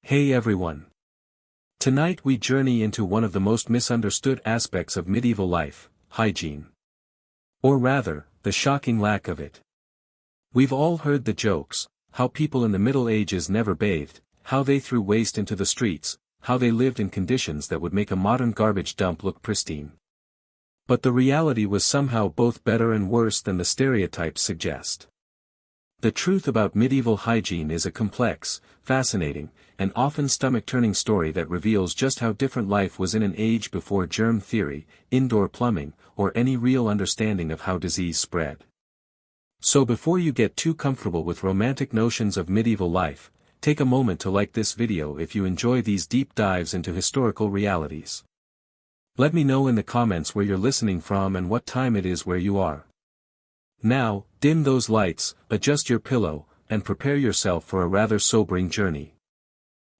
Hey everyone! Tonight we journey into one of the most misunderstood aspects of medieval life, hygiene. Or rather, the shocking lack of it. We've all heard the jokes, how people in the Middle Ages never bathed, how they threw waste into the streets, how they lived in conditions that would make a modern garbage dump look pristine. But the reality was somehow both better and worse than the stereotypes suggest. The truth about medieval hygiene is a complex, fascinating, and often stomach-turning story that reveals just how different life was in an age before germ theory, indoor plumbing, or any real understanding of how disease spread. So before you get too comfortable with romantic notions of medieval life, take a moment to like this video if you enjoy these deep dives into historical realities. Let me know in the comments where you're listening from and what time it is where you are. Now, dim those lights, adjust your pillow, and prepare yourself for a rather sobering journey.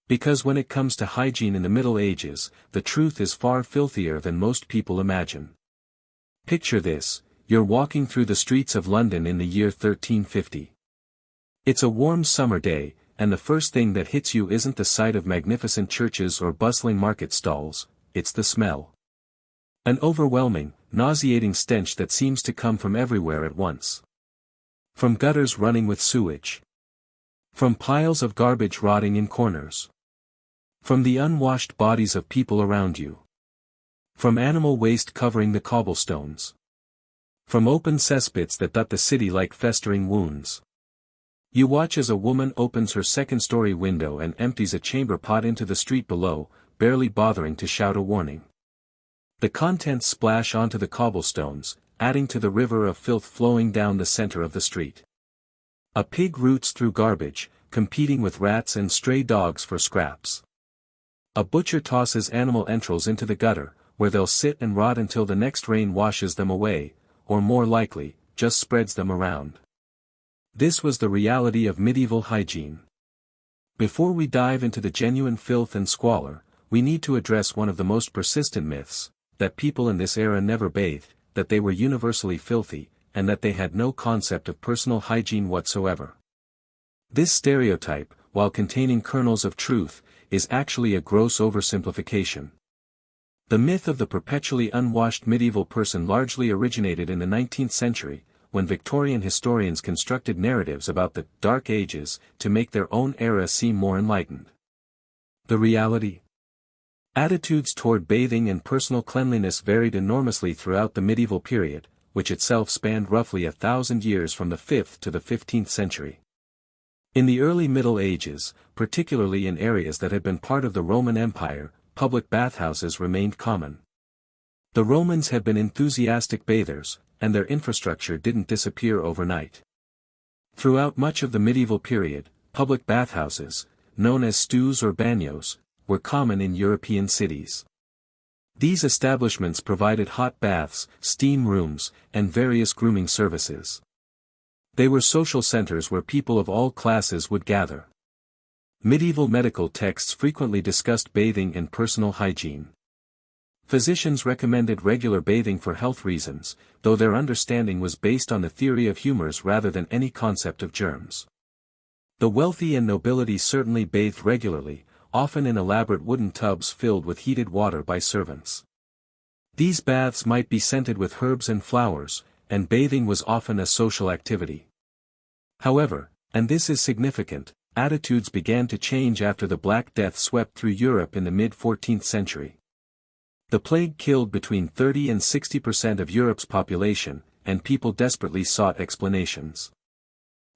Because when it comes to hygiene in the Middle Ages, the truth is far filthier than most people imagine. Picture this, you're walking through the streets of London in the year 1350. It's a warm summer day, and the first thing that hits you isn't the sight of magnificent churches or bustling market stalls, it's the smell. An overwhelming, nauseating stench that seems to come from everywhere at once. From gutters running with sewage. From piles of garbage rotting in corners. From the unwashed bodies of people around you. From animal waste covering the cobblestones. From open cesspits that dot the city like festering wounds. You watch as a woman opens her second-story window and empties a chamber pot into the street below, barely bothering to shout a warning. The contents splash onto the cobblestones, adding to the river of filth flowing down the center of the street. A pig roots through garbage, competing with rats and stray dogs for scraps. A butcher tosses animal entrails into the gutter, where they'll sit and rot until the next rain washes them away, or more likely, just spreads them around. This was the reality of medieval hygiene. Before we dive into the genuine filth and squalor, we need to address one of the most persistent myths, that people in this era never bathed, that they were universally filthy, and that they had no concept of personal hygiene whatsoever. This stereotype, while containing kernels of truth, is actually a gross oversimplification. The myth of the perpetually unwashed medieval person largely originated in the 19th century, when Victorian historians constructed narratives about the Dark Ages to make their own era seem more enlightened. The reality? Attitudes toward bathing and personal cleanliness varied enormously throughout the medieval period, which itself spanned roughly 1,000 years from the 5th to the 15th century. In the early Middle Ages, particularly in areas that had been part of the Roman Empire, public bathhouses remained common. The Romans had been enthusiastic bathers, and their infrastructure didn't disappear overnight. Throughout much of the medieval period, public bathhouses, known as stews or bagnios, were common in European cities. These establishments provided hot baths, steam rooms, and various grooming services. They were social centers where people of all classes would gather. Medieval medical texts frequently discussed bathing and personal hygiene. Physicians recommended regular bathing for health reasons, though their understanding was based on the theory of humors rather than any concept of germs. The wealthy and nobility certainly bathed regularly, often in elaborate wooden tubs filled with heated water by servants. These baths might be scented with herbs and flowers, and bathing was often a social activity. However, and this is significant, attitudes began to change after the Black Death swept through Europe in the mid-14th century. The plague killed between 30 and 60% of Europe's population, and people desperately sought explanations.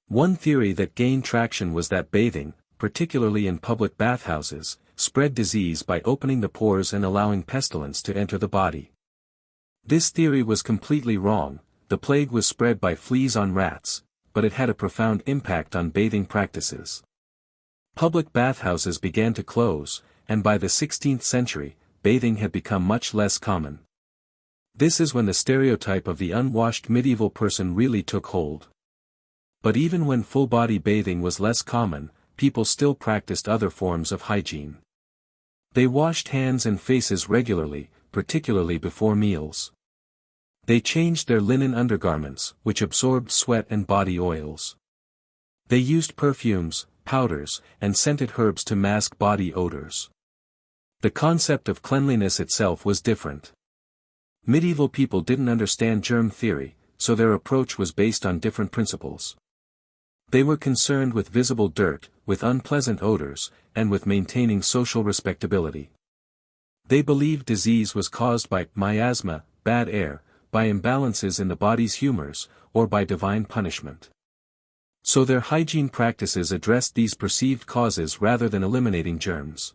One theory that gained traction was that bathing, particularly in public bathhouses, spread disease by opening the pores and allowing pestilence to enter the body. This theory was completely wrong. The plague was spread by fleas on rats, but it had a profound impact on bathing practices. Public bathhouses began to close, and by the 16th century, bathing had become much less common. This is when the stereotype of the unwashed medieval person really took hold. But even when full-body bathing was less common, people still practiced other forms of hygiene. They washed hands and faces regularly, particularly before meals. They changed their linen undergarments, which absorbed sweat and body oils. They used perfumes, powders, and scented herbs to mask body odors. The concept of cleanliness itself was different. Medieval people didn't understand germ theory, so their approach was based on different principles. They were concerned with visible dirt, with unpleasant odors, and with maintaining social respectability. They believed disease was caused by miasma, bad air, by imbalances in the body's humors, or by divine punishment. So their hygiene practices addressed these perceived causes rather than eliminating germs.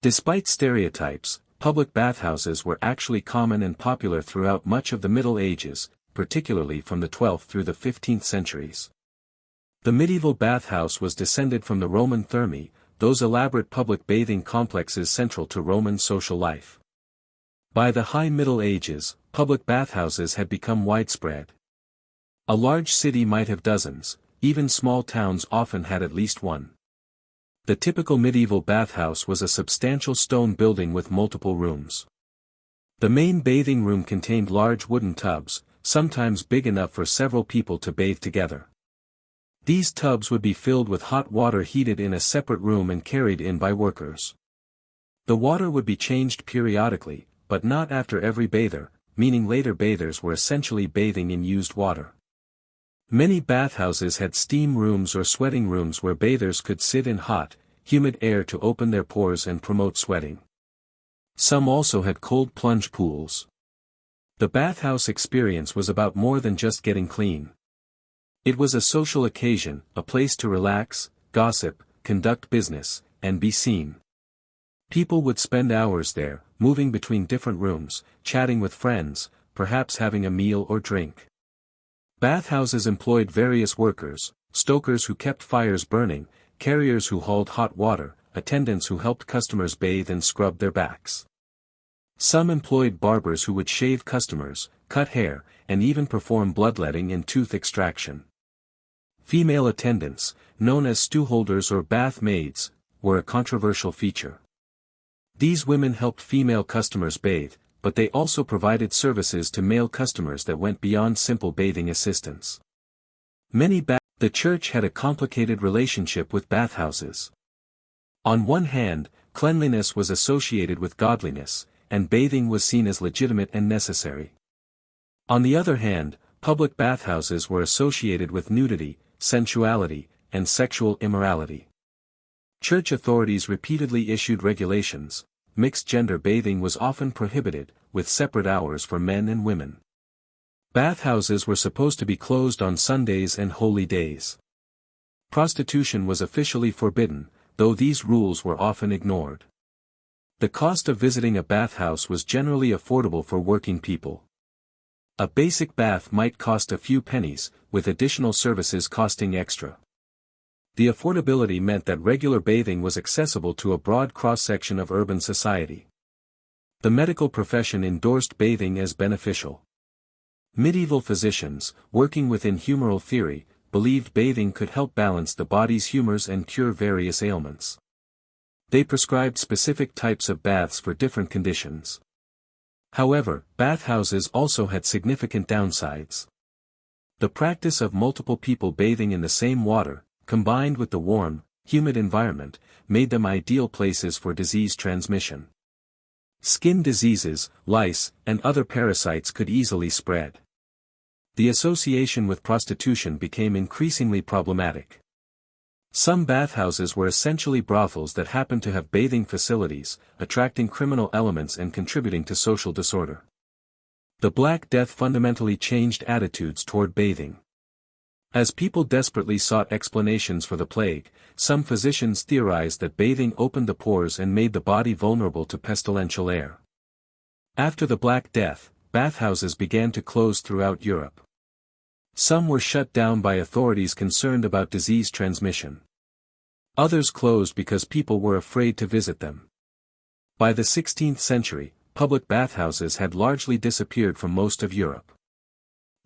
Despite stereotypes, public bathhouses were actually common and popular throughout much of the Middle Ages, particularly from the 12th through the 15th centuries. The medieval bathhouse was descended from the Roman thermae, those elaborate public bathing complexes central to Roman social life. By the High Middle Ages, public bathhouses had become widespread. A large city might have dozens, even small towns often had at least one. The typical medieval bathhouse was a substantial stone building with multiple rooms. The main bathing room contained large wooden tubs, sometimes big enough for several people to bathe together. These tubs would be filled with hot water heated in a separate room and carried in by workers. The water would be changed periodically, but not after every bather, meaning later bathers were essentially bathing in used water. Many bathhouses had steam rooms or sweating rooms where bathers could sit in hot, humid air to open their pores and promote sweating. Some also had cold plunge pools. The bathhouse experience was about more than just getting clean. It was a social occasion, a place to relax, gossip, conduct business, and be seen. People would spend hours there, moving between different rooms, chatting with friends, perhaps having a meal or drink. Bathhouses employed various workers, stokers who kept fires burning, carriers who hauled hot water, attendants who helped customers bathe and scrub their backs. Some employed barbers who would shave customers, cut hair, and even perform bloodletting and tooth extraction. Female attendants, known as stewholders or bath maids, were a controversial feature. These women helped female customers bathe, but they also provided services to male customers that went beyond simple bathing assistance. The church had a complicated relationship with bathhouses. On one hand, cleanliness was associated with godliness, and bathing was seen as legitimate and necessary. On the other hand, public bathhouses were associated with nudity, sensuality, and sexual immorality. Church authorities repeatedly issued regulations. Mixed-gender bathing was often prohibited, with separate hours for men and women. Bathhouses were supposed to be closed on Sundays and holy days. Prostitution was officially forbidden, though these rules were often ignored. The cost of visiting a bathhouse was generally affordable for working people. A basic bath might cost a few pennies, with additional services costing extra. The affordability meant that regular bathing was accessible to a broad cross-section of urban society. The medical profession endorsed bathing as beneficial. Medieval physicians, working within humoral theory, believed bathing could help balance the body's humors and cure various ailments. They prescribed specific types of baths for different conditions. However, bathhouses also had significant downsides. The practice of multiple people bathing in the same water, combined with the warm, humid environment, made them ideal places for disease transmission. Skin diseases, lice, and other parasites could easily spread. The association with prostitution became increasingly problematic. Some bathhouses were essentially brothels that happened to have bathing facilities, attracting criminal elements and contributing to social disorder. The Black Death fundamentally changed attitudes toward bathing. As people desperately sought explanations for the plague, some physicians theorized that bathing opened the pores and made the body vulnerable to pestilential air. After the Black Death, bathhouses began to close throughout Europe. Some were shut down by authorities concerned about disease transmission. Others closed because people were afraid to visit them. By the 16th century, public bathhouses had largely disappeared from most of Europe.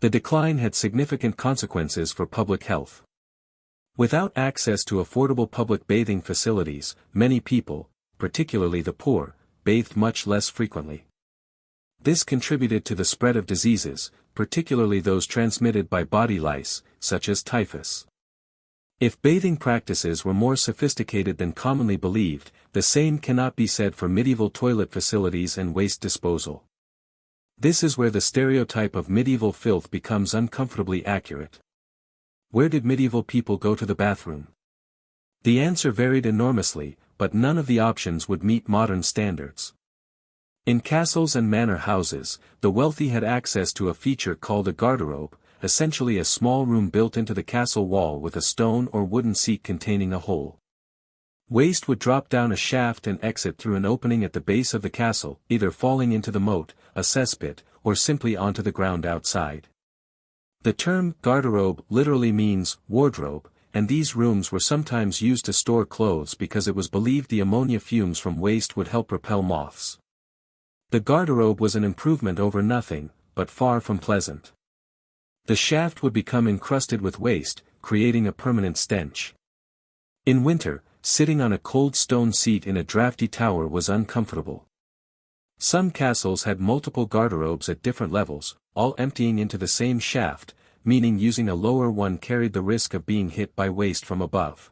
The decline had significant consequences for public health. Without access to affordable public bathing facilities, many people, particularly the poor, bathed much less frequently. This contributed to the spread of diseases, particularly those transmitted by body lice, such as typhus. If bathing practices were more sophisticated than commonly believed, the same cannot be said for medieval toilet facilities and waste disposal. This is where the stereotype of medieval filth becomes uncomfortably accurate. Where did medieval people go to the bathroom? The answer varied enormously, but none of the options would meet modern standards. In castles and manor houses, the wealthy had access to a feature called a garderobe, essentially a small room built into the castle wall with a stone or wooden seat containing a hole. Waste would drop down a shaft and exit through an opening at the base of the castle, either falling into the moat, a cesspit, or simply onto the ground outside. The term garderobe literally means wardrobe, and these rooms were sometimes used to store clothes because it was believed the ammonia fumes from waste would help repel moths. The garderobe was an improvement over nothing, but far from pleasant. The shaft would become encrusted with waste, creating a permanent stench. In winter, sitting on a cold stone seat in a drafty tower was uncomfortable. Some castles had multiple garderobes at different levels, all emptying into the same shaft, meaning using a lower one carried the risk of being hit by waste from above.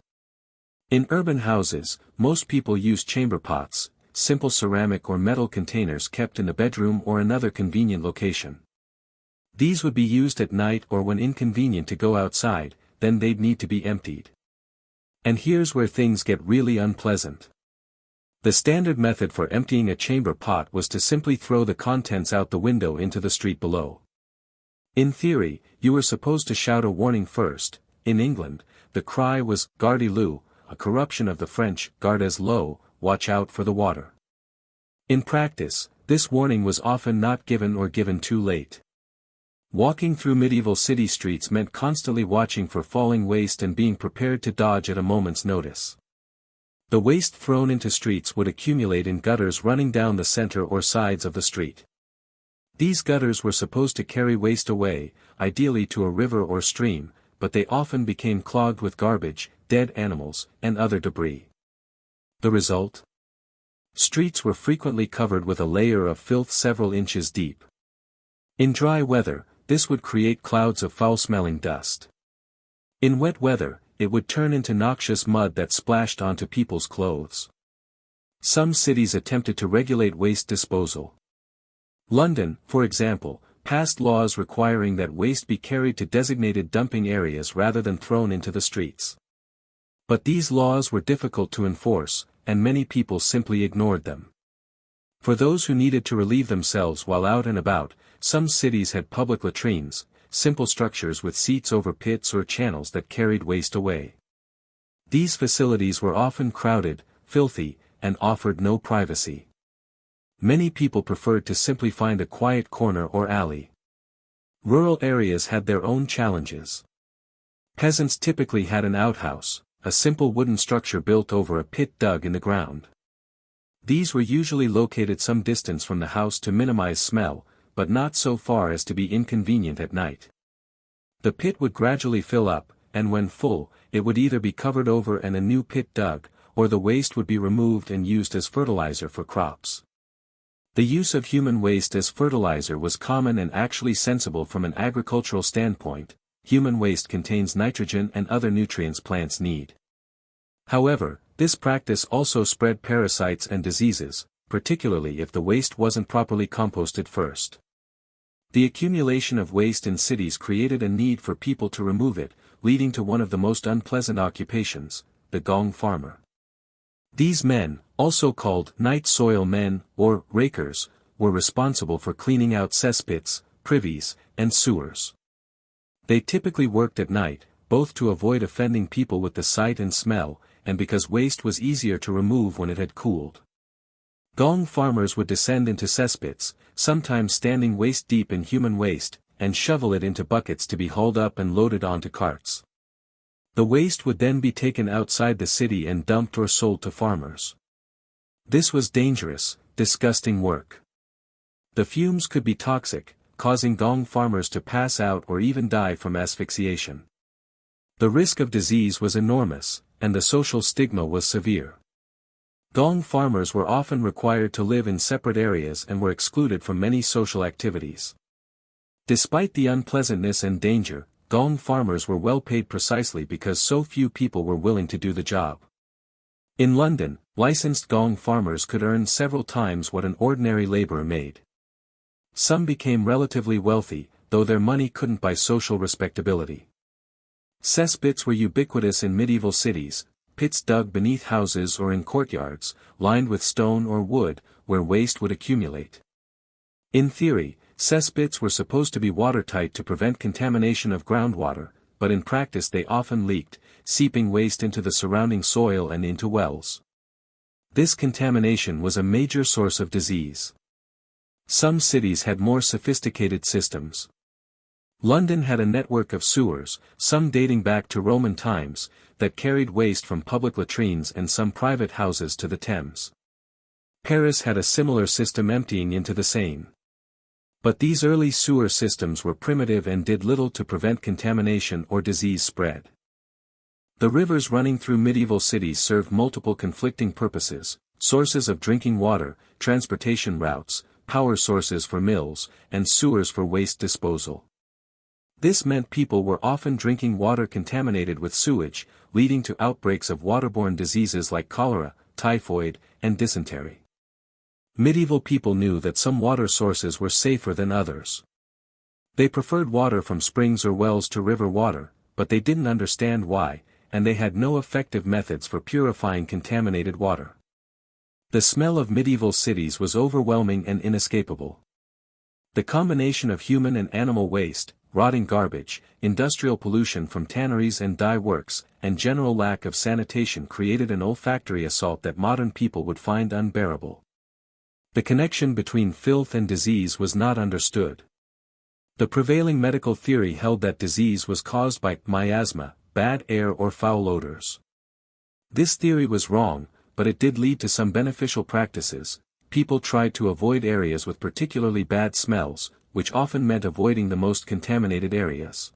In urban houses, most people used chamber pots, simple ceramic or metal containers kept in the bedroom or another convenient location. These would be used at night or when inconvenient to go outside, then they'd need to be emptied. And here's where things get really unpleasant. The standard method for emptying a chamber pot was to simply throw the contents out the window into the street below. In theory, you were supposed to shout a warning first. In England, the cry was "Gardez-l'eau," a corruption of the French "Gardez-l'eau," watch out for the water. In practice, this warning was often not given or given too late. Walking through medieval city streets meant constantly watching for falling waste and being prepared to dodge at a moment's notice. The waste thrown into streets would accumulate in gutters running down the center or sides of the street. These gutters were supposed to carry waste away, ideally to a river or stream, but they often became clogged with garbage, dead animals, and other debris. The result? Streets were frequently covered with a layer of filth several inches deep. In dry weather, this would create clouds of foul-smelling dust. In wet weather, it would turn into noxious mud that splashed onto people's clothes. Some cities attempted to regulate waste disposal. London, for example, passed laws requiring that waste be carried to designated dumping areas rather than thrown into the streets. But these laws were difficult to enforce, and many people simply ignored them. For those who needed to relieve themselves while out and about, some cities had public latrines, simple structures with seats over pits or channels that carried waste away. These facilities were often crowded, filthy, and offered no privacy. Many people preferred to simply find a quiet corner or alley. Rural areas had their own challenges. Peasants typically had an outhouse, a simple wooden structure built over a pit dug in the ground. These were usually located some distance from the house to minimize smell, but not so far as to be inconvenient at night. The pit would gradually fill up, and when full, it would either be covered over and a new pit dug, or the waste would be removed and used as fertilizer for crops. The use of human waste as fertilizer was common and actually sensible from an agricultural standpoint. Human waste contains nitrogen and other nutrients plants need. However, this practice also spread parasites and diseases, particularly if the waste wasn't properly composted first. The accumulation of waste in cities created a need for people to remove it, leading to one of the most unpleasant occupations, the gong farmer. These men, also called night soil men, or rakers, were responsible for cleaning out cesspits, privies, and sewers. They typically worked at night, both to avoid offending people with the sight and smell, and because waste was easier to remove when it had cooled. Gong farmers would descend into cesspits, sometimes standing waist-deep in human waste, and shovel it into buckets to be hauled up and loaded onto carts. The waste would then be taken outside the city and dumped or sold to farmers. This was dangerous, disgusting work. The fumes could be toxic, causing gong farmers to pass out or even die from asphyxiation. The risk of disease was enormous, and the social stigma was severe. Gong farmers were often required to live in separate areas and were excluded from many social activities. Despite the unpleasantness and danger, gong farmers were well paid precisely because so few people were willing to do the job. In London, licensed gong farmers could earn several times what an ordinary laborer made. Some became relatively wealthy, though their money couldn't buy social respectability. Cesspits were ubiquitous in medieval cities, pits dug beneath houses or in courtyards, lined with stone or wood, where waste would accumulate. In theory, cesspits were supposed to be watertight to prevent contamination of groundwater, but in practice they often leaked, seeping waste into the surrounding soil and into wells. This contamination was a major source of disease. Some cities had more sophisticated systems. London had a network of sewers, some dating back to Roman times, that carried waste from public latrines and some private houses to the Thames. Paris had a similar system emptying into the Seine. But these early sewer systems were primitive and did little to prevent contamination or disease spread. The rivers running through medieval cities served multiple conflicting purposes: sources of drinking water, transportation routes, power sources for mills, and sewers for waste disposal. This meant people were often drinking water contaminated with sewage, leading to outbreaks of waterborne diseases like cholera, typhoid, and dysentery. Medieval people knew that some water sources were safer than others. They preferred water from springs or wells to river water, but they didn't understand why, and they had no effective methods for purifying contaminated water. The smell of medieval cities was overwhelming and inescapable. The combination of human and animal waste, rotting garbage, industrial pollution from tanneries and dye works, and general lack of sanitation created an olfactory assault that modern people would find unbearable. The connection between filth and disease was not understood. The prevailing medical theory held that disease was caused by miasma, bad air or foul odors. This theory was wrong, but it did lead to some beneficial practices. People tried to avoid areas with particularly bad smells, which often meant avoiding the most contaminated areas.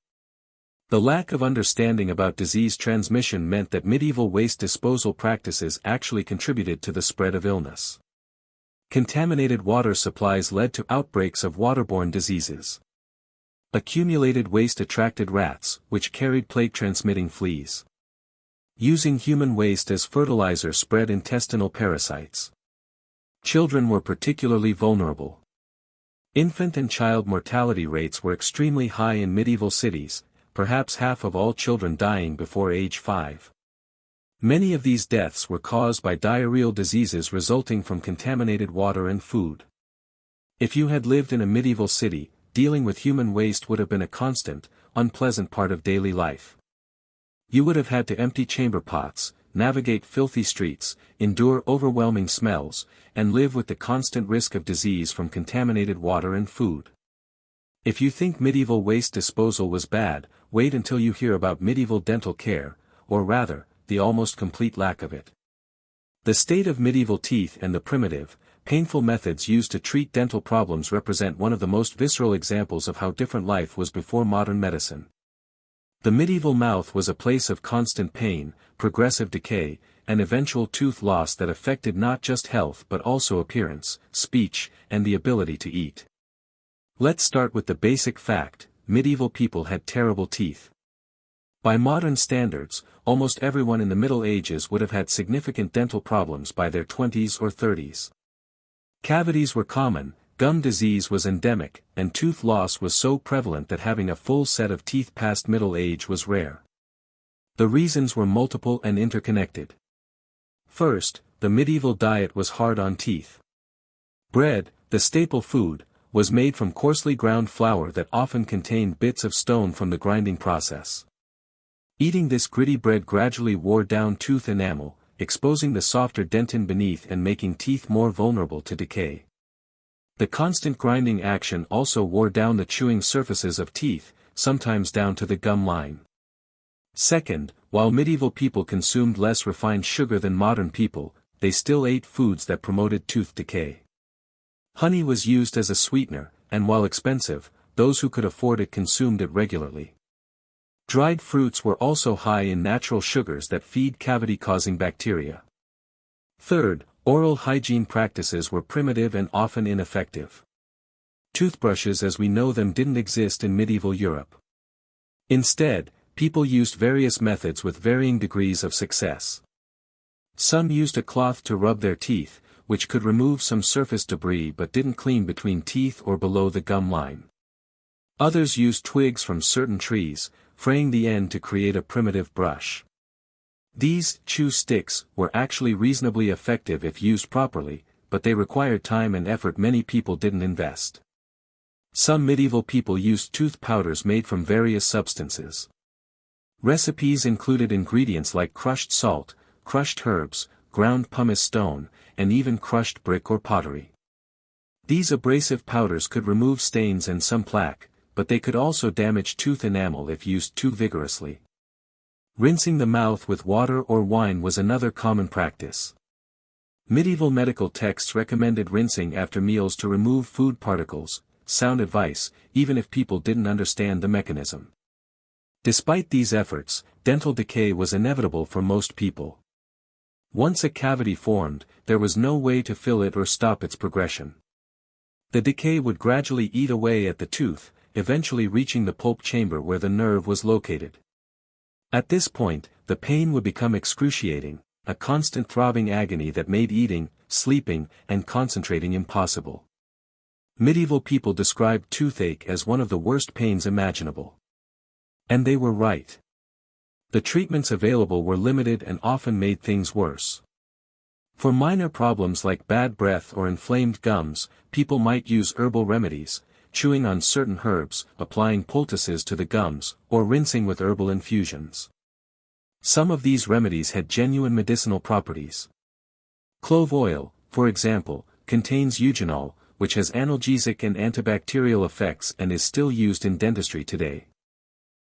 The lack of understanding about disease transmission meant that medieval waste disposal practices actually contributed to the spread of illness. Contaminated water supplies led to outbreaks of waterborne diseases. Accumulated waste attracted rats, which carried plague-transmitting fleas. Using human waste as fertilizer spread intestinal parasites. Children were particularly vulnerable. Infant and child mortality rates were extremely high in medieval cities, perhaps half of all children dying before age 5. Many of these deaths were caused by diarrheal diseases resulting from contaminated water and food. If you had lived in a medieval city, dealing with human waste would have been a constant, unpleasant part of daily life. You would have had to empty chamber pots, navigate filthy streets, endure overwhelming smells, and live with the constant risk of disease from contaminated water and food. If you think medieval waste disposal was bad, wait until you hear about medieval dental care, or rather, the almost complete lack of it. The state of medieval teeth and the primitive, painful methods used to treat dental problems represent one of the most visceral examples of how different life was before modern medicine. The medieval mouth was a place of constant pain, progressive decay, and eventual tooth loss that affected not just health but also appearance, speech, and the ability to eat. Let's start with the basic fact: medieval people had terrible teeth. By modern standards, almost everyone in the Middle Ages would have had significant dental problems by their 20s or 30s. Cavities were common, gum disease was endemic, and tooth loss was so prevalent that having a full set of teeth past middle age was rare. The reasons were multiple and interconnected. First, the medieval diet was hard on teeth. Bread, the staple food, was made from coarsely ground flour that often contained bits of stone from the grinding process. Eating this gritty bread gradually wore down tooth enamel, exposing the softer dentin beneath and making teeth more vulnerable to decay. The constant grinding action also wore down the chewing surfaces of teeth, sometimes down to the gum line. Second, while medieval people consumed less refined sugar than modern people, they still ate foods that promoted tooth decay. Honey was used as a sweetener, and while expensive, those who could afford it consumed it regularly. Dried fruits were also high in natural sugars that feed cavity-causing bacteria. Third, oral hygiene practices were primitive and often ineffective. Toothbrushes as we know them didn't exist in medieval Europe. Instead, people used various methods with varying degrees of success. Some used a cloth to rub their teeth, which could remove some surface debris but didn't clean between teeth or below the gum line. Others used twigs from certain trees, fraying the end to create a primitive brush. These chew sticks were actually reasonably effective if used properly, but they required time and effort many people didn't invest. Some medieval people used tooth powders made from various substances. Recipes included ingredients like crushed salt, crushed herbs, ground pumice stone, and even crushed brick or pottery. These abrasive powders could remove stains and some plaque, but they could also damage tooth enamel if used too vigorously. Rinsing the mouth with water or wine was another common practice. Medieval medical texts recommended rinsing after meals to remove food particles, sound advice, even if people didn't understand the mechanism. Despite these efforts, dental decay was inevitable for most people. Once a cavity formed, there was no way to fill it or stop its progression. The decay would gradually eat away at the tooth, eventually reaching the pulp chamber where the nerve was located. At this point, the pain would become excruciating, a constant throbbing agony that made eating, sleeping, and concentrating impossible. Medieval people described toothache as one of the worst pains imaginable. And they were right. The treatments available were limited and often made things worse. For minor problems like bad breath or inflamed gums, people might use herbal remedies, chewing on certain herbs, applying poultices to the gums, or rinsing with herbal infusions. Some of these remedies had genuine medicinal properties. Clove oil, for example, contains eugenol, which has analgesic and antibacterial effects and is still used in dentistry today.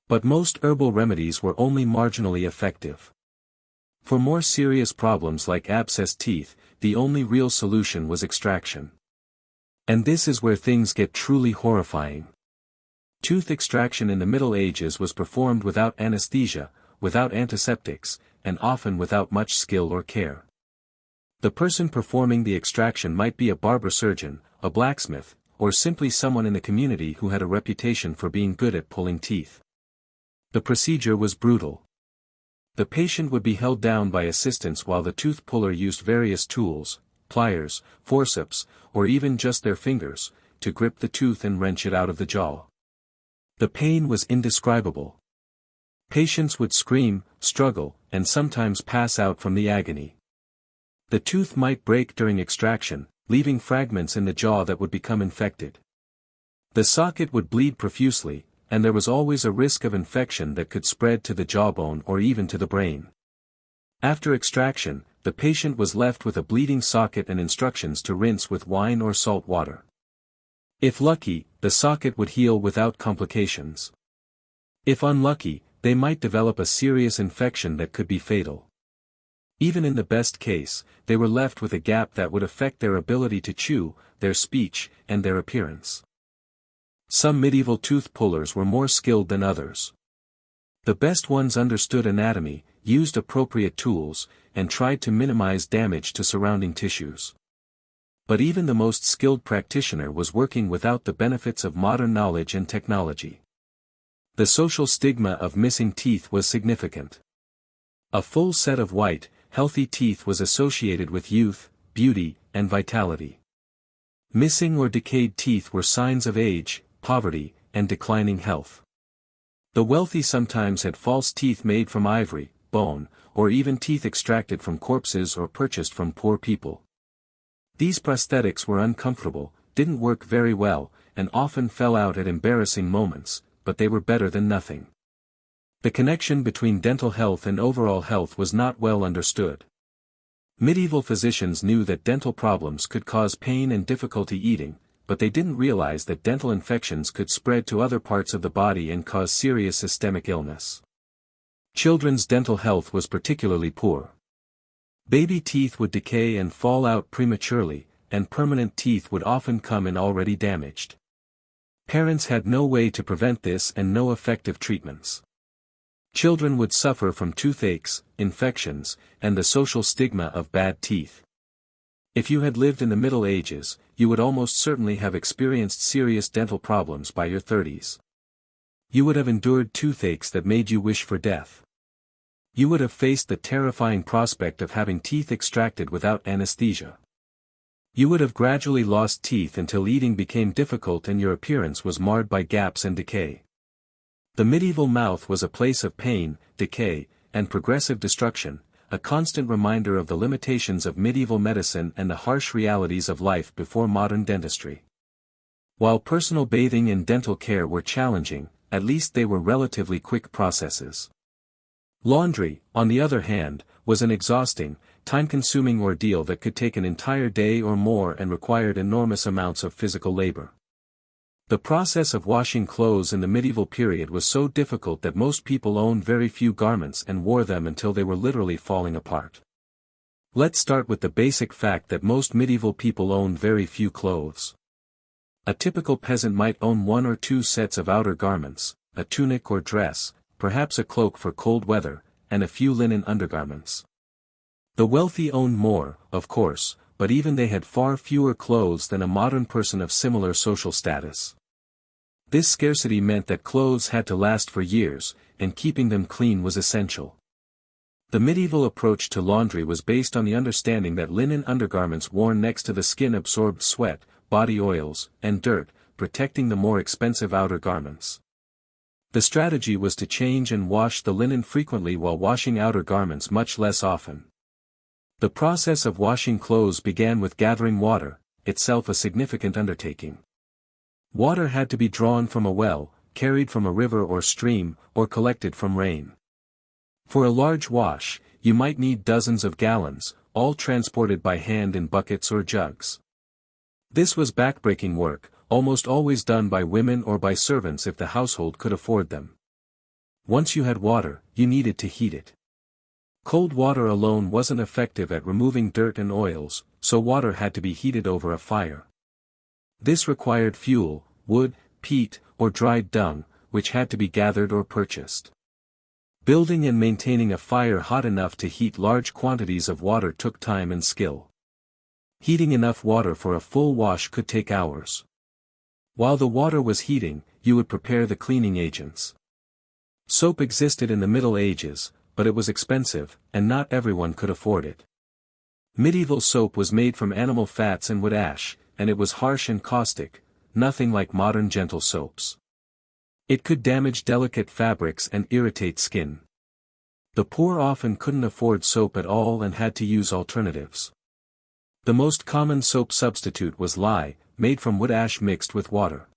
But most herbal remedies were only marginally effective. For more serious problems like abscessed teeth, the only real solution was extraction. And this is where things get truly horrifying. Tooth extraction in the Middle Ages was performed without anesthesia, without antiseptics, and often without much skill or care. The person performing the extraction might be a barber surgeon, a blacksmith, or simply someone in the community who had a reputation for being good at pulling teeth. The procedure was brutal. The patient would be held down by assistants while the tooth puller used various tools, pliers, forceps, or even just their fingers, to grip the tooth and wrench it out of the jaw. The pain was indescribable. Patients would scream, struggle, and sometimes pass out from the agony. The tooth might break during extraction, leaving fragments in the jaw that would become infected. The socket would bleed profusely, and there was always a risk of infection that could spread to the jawbone or even to the brain. After extraction, the patient was left with a bleeding socket and instructions to rinse with wine or salt water. If lucky, the socket would heal without complications. If unlucky, they might develop a serious infection that could be fatal. Even in the best case, they were left with a gap that would affect their ability to chew, their speech, and their appearance. Some medieval tooth pullers were more skilled than others. The best ones understood anatomy, used appropriate tools, and tried to minimize damage to surrounding tissues. But even the most skilled practitioner was working without the benefits of modern knowledge and technology. The social stigma of missing teeth was significant. A full set of white, healthy teeth was associated with youth, beauty, and vitality. Missing or decayed teeth were signs of age, poverty, and declining health. The wealthy sometimes had false teeth made from ivory, bone, or even teeth extracted from corpses or purchased from poor people. These prosthetics were uncomfortable, didn't work very well, and often fell out at embarrassing moments, but they were better than nothing. The connection between dental health and overall health was not well understood. Medieval physicians knew that dental problems could cause pain and difficulty eating, but they didn't realize that dental infections could spread to other parts of the body and cause serious systemic illness. Children's dental health was particularly poor. Baby teeth would decay and fall out prematurely, and permanent teeth would often come in already damaged. Parents had no way to prevent this and no effective treatments. Children would suffer from toothaches, infections, and the social stigma of bad teeth. If you had lived in the Middle Ages, you would almost certainly have experienced serious dental problems by your 30s. You would have endured toothaches that made you wish for death. You would have faced the terrifying prospect of having teeth extracted without anesthesia. You would have gradually lost teeth until eating became difficult and your appearance was marred by gaps and decay. The medieval mouth was a place of pain, decay, and progressive destruction, a constant reminder of the limitations of medieval medicine and the harsh realities of life before modern dentistry. While personal bathing and dental care were challenging, at least they were relatively quick processes. Laundry, on the other hand, was an exhausting, time-consuming ordeal that could take an entire day or more and required enormous amounts of physical labor. The process of washing clothes in the medieval period was so difficult that most people owned very few garments and wore them until they were literally falling apart. Let's start with the basic fact that most medieval people owned very few clothes. A typical peasant might own 1 or 2 sets of outer garments, a tunic or dress, perhaps a cloak for cold weather, and a few linen undergarments. The wealthy owned more, of course, but even they had far fewer clothes than a modern person of similar social status. This scarcity meant that clothes had to last for years, and keeping them clean was essential. The medieval approach to laundry was based on the understanding that linen undergarments worn next to the skin absorbed sweat, body oils, and dirt, protecting the more expensive outer garments. The strategy was to change and wash the linen frequently while washing outer garments much less often. The process of washing clothes began with gathering water, itself a significant undertaking. Water had to be drawn from a well, carried from a river or stream, or collected from rain. For a large wash, you might need dozens of gallons, all transported by hand in buckets or jugs. This was backbreaking work, almost always done by women or by servants if the household could afford them. Once you had water, you needed to heat it. Cold water alone wasn't effective at removing dirt and oils, so water had to be heated over a fire. This required fuel, wood, peat, or dried dung, which had to be gathered or purchased. Building and maintaining a fire hot enough to heat large quantities of water took time and skill. Heating enough water for a full wash could take hours. While the water was heating, you would prepare the cleaning agents. Soap existed in the Middle Ages, but it was expensive, and not everyone could afford it. Medieval soap was made from animal fats and wood ash, and it was harsh and caustic, nothing like modern gentle soaps. It could damage delicate fabrics and irritate skin. The poor often couldn't afford soap at all and had to use alternatives. The most common soap substitute was lye, made from wood ash mixed with water.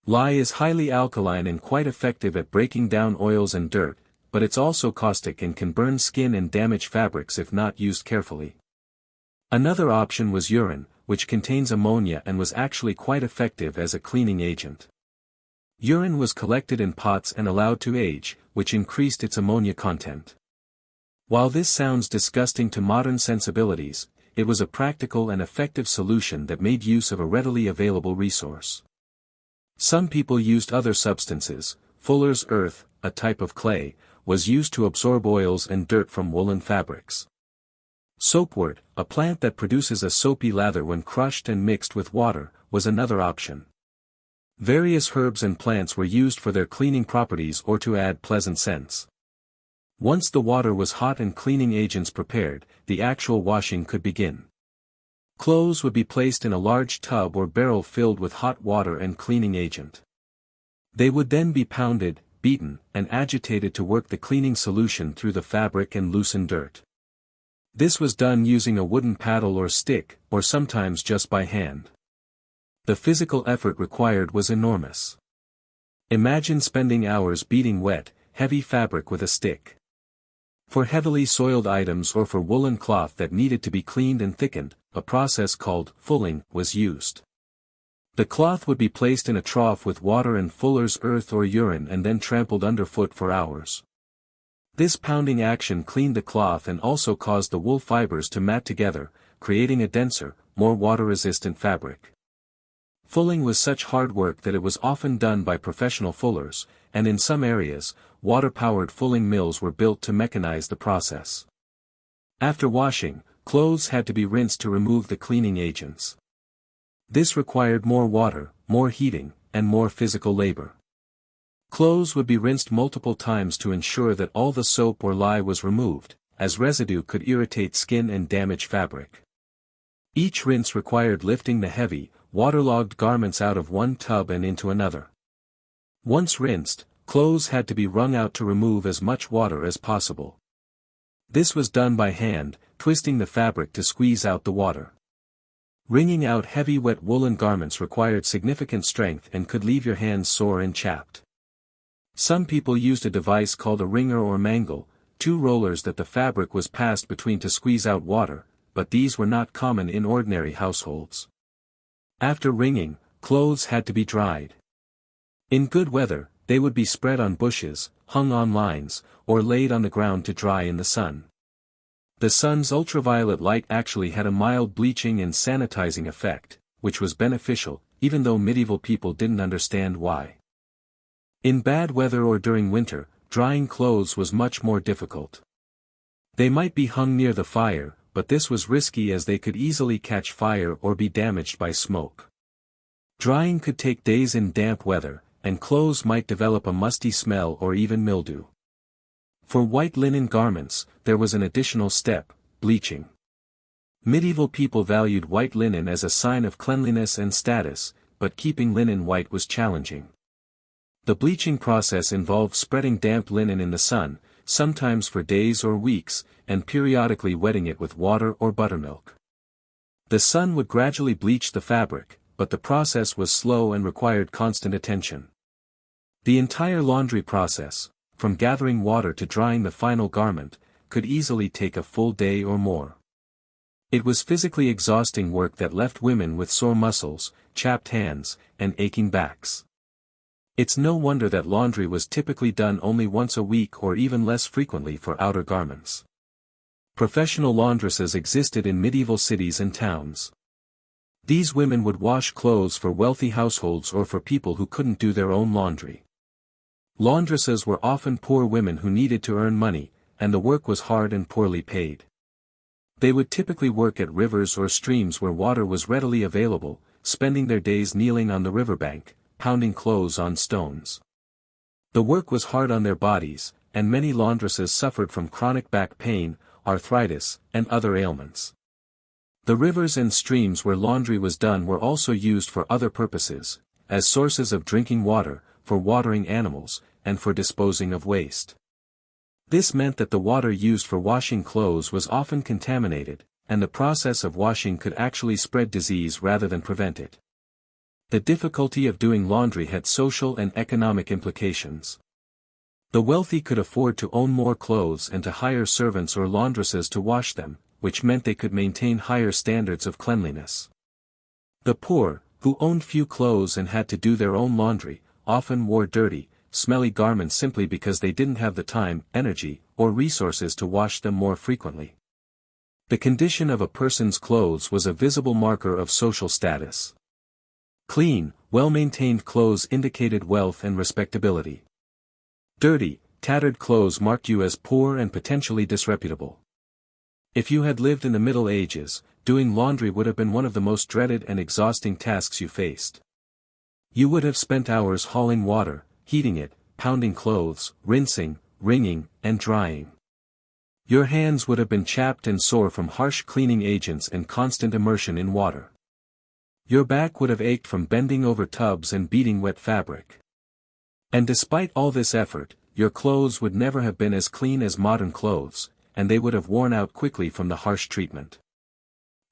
Lye is highly alkaline and quite effective at breaking down oils and dirt, but it's also caustic and can burn skin and damage fabrics if not used carefully. Another option was urine, which contains ammonia and was actually quite effective as a cleaning agent. Urine was collected in pots and allowed to age, which increased its ammonia content. While this sounds disgusting to modern sensibilities, it was a practical and effective solution that made use of a readily available resource. Some people used other substances. Fuller's earth, a type of clay, was used to absorb oils and dirt from woolen fabrics. Soapwort, a plant that produces a soapy lather when crushed and mixed with water, was another option. Various herbs and plants were used for their cleaning properties or to add pleasant scents. Once the water was hot and cleaning agents prepared, the actual washing could begin. Clothes would be placed in a large tub or barrel filled with hot water and cleaning agent. They would then be pounded, beaten, and agitated to work the cleaning solution through the fabric and loosen dirt. This was done using a wooden paddle or stick, or sometimes just by hand. The physical effort required was enormous. Imagine spending hours beating wet, heavy fabric with a stick. For heavily soiled items or for woolen cloth that needed to be cleaned and thickened, a process called fulling was used. The cloth would be placed in a trough with water and fuller's earth or urine and then trampled underfoot for hours. This pounding action cleaned the cloth and also caused the wool fibers to mat together, creating a denser, more water-resistant fabric. Fulling was such hard work that it was often done by professional fullers, and in some areas, water-powered fulling mills were built to mechanize the process. After washing, clothes had to be rinsed to remove the cleaning agents. This required more water, more heating, and more physical labor. Clothes would be rinsed multiple times to ensure that all the soap or lye was removed, as residue could irritate skin and damage fabric. Each rinse required lifting the heavy, waterlogged garments out of one tub and into another. Once rinsed, clothes had to be wrung out to remove as much water as possible. This was done by hand, twisting the fabric to squeeze out the water. Wringing out heavy wet woolen garments required significant strength and could leave your hands sore and chapped. Some people used a device called a wringer or mangle, two rollers that the fabric was passed between to squeeze out water, but these were not common in ordinary households. After wringing, clothes had to be dried. In good weather, they would be spread on bushes, hung on lines, or laid on the ground to dry in the sun. The sun's ultraviolet light actually had a mild bleaching and sanitizing effect, which was beneficial, even though medieval people didn't understand why. In bad weather or during winter, drying clothes was much more difficult. They might be hung near the fire, but this was risky as they could easily catch fire or be damaged by smoke. Drying could take days in damp weather, and clothes might develop a musty smell or even mildew. For white linen garments, there was an additional step, bleaching. Medieval people valued white linen as a sign of cleanliness and status, but keeping linen white was challenging. The bleaching process involved spreading damp linen in the sun, sometimes for days or weeks, and periodically wetting it with water or buttermilk. The sun would gradually bleach the fabric, but the process was slow and required constant attention. The entire laundry process, from gathering water to drying the final garment, could easily take a full day or more. It was physically exhausting work that left women with sore muscles, chapped hands, and aching backs. It's no wonder that laundry was typically done only once a week or even less frequently for outer garments. Professional laundresses existed in medieval cities and towns. These women would wash clothes for wealthy households or for people who couldn't do their own laundry. Laundresses were often poor women who needed to earn money, and the work was hard and poorly paid. They would typically work at rivers or streams where water was readily available, spending their days kneeling on the riverbank, pounding clothes on stones. The work was hard on their bodies, and many laundresses suffered from chronic back pain, arthritis, and other ailments. The rivers and streams where laundry was done were also used for other purposes, as sources of drinking water, for watering animals, and for disposing of waste. This meant that the water used for washing clothes was often contaminated, and the process of washing could actually spread disease rather than prevent it. The difficulty of doing laundry had social and economic implications. The wealthy could afford to own more clothes and to hire servants or laundresses to wash them, which meant they could maintain higher standards of cleanliness. The poor, who owned few clothes and had to do their own laundry, often wore dirty, smelly garments simply because they didn't have the time, energy, or resources to wash them more frequently. The condition of a person's clothes was a visible marker of social status. Clean, well-maintained clothes indicated wealth and respectability. Dirty, tattered clothes marked you as poor and potentially disreputable. If you had lived in the Middle Ages, doing laundry would have been one of the most dreaded and exhausting tasks you faced. You would have spent hours hauling water, heating it, pounding clothes, rinsing, wringing, and drying. Your hands would have been chapped and sore from harsh cleaning agents and constant immersion in water. Your back would have ached from bending over tubs and beating wet fabric. And despite all this effort, your clothes would never have been as clean as modern clothes, and they would have worn out quickly from the harsh treatment.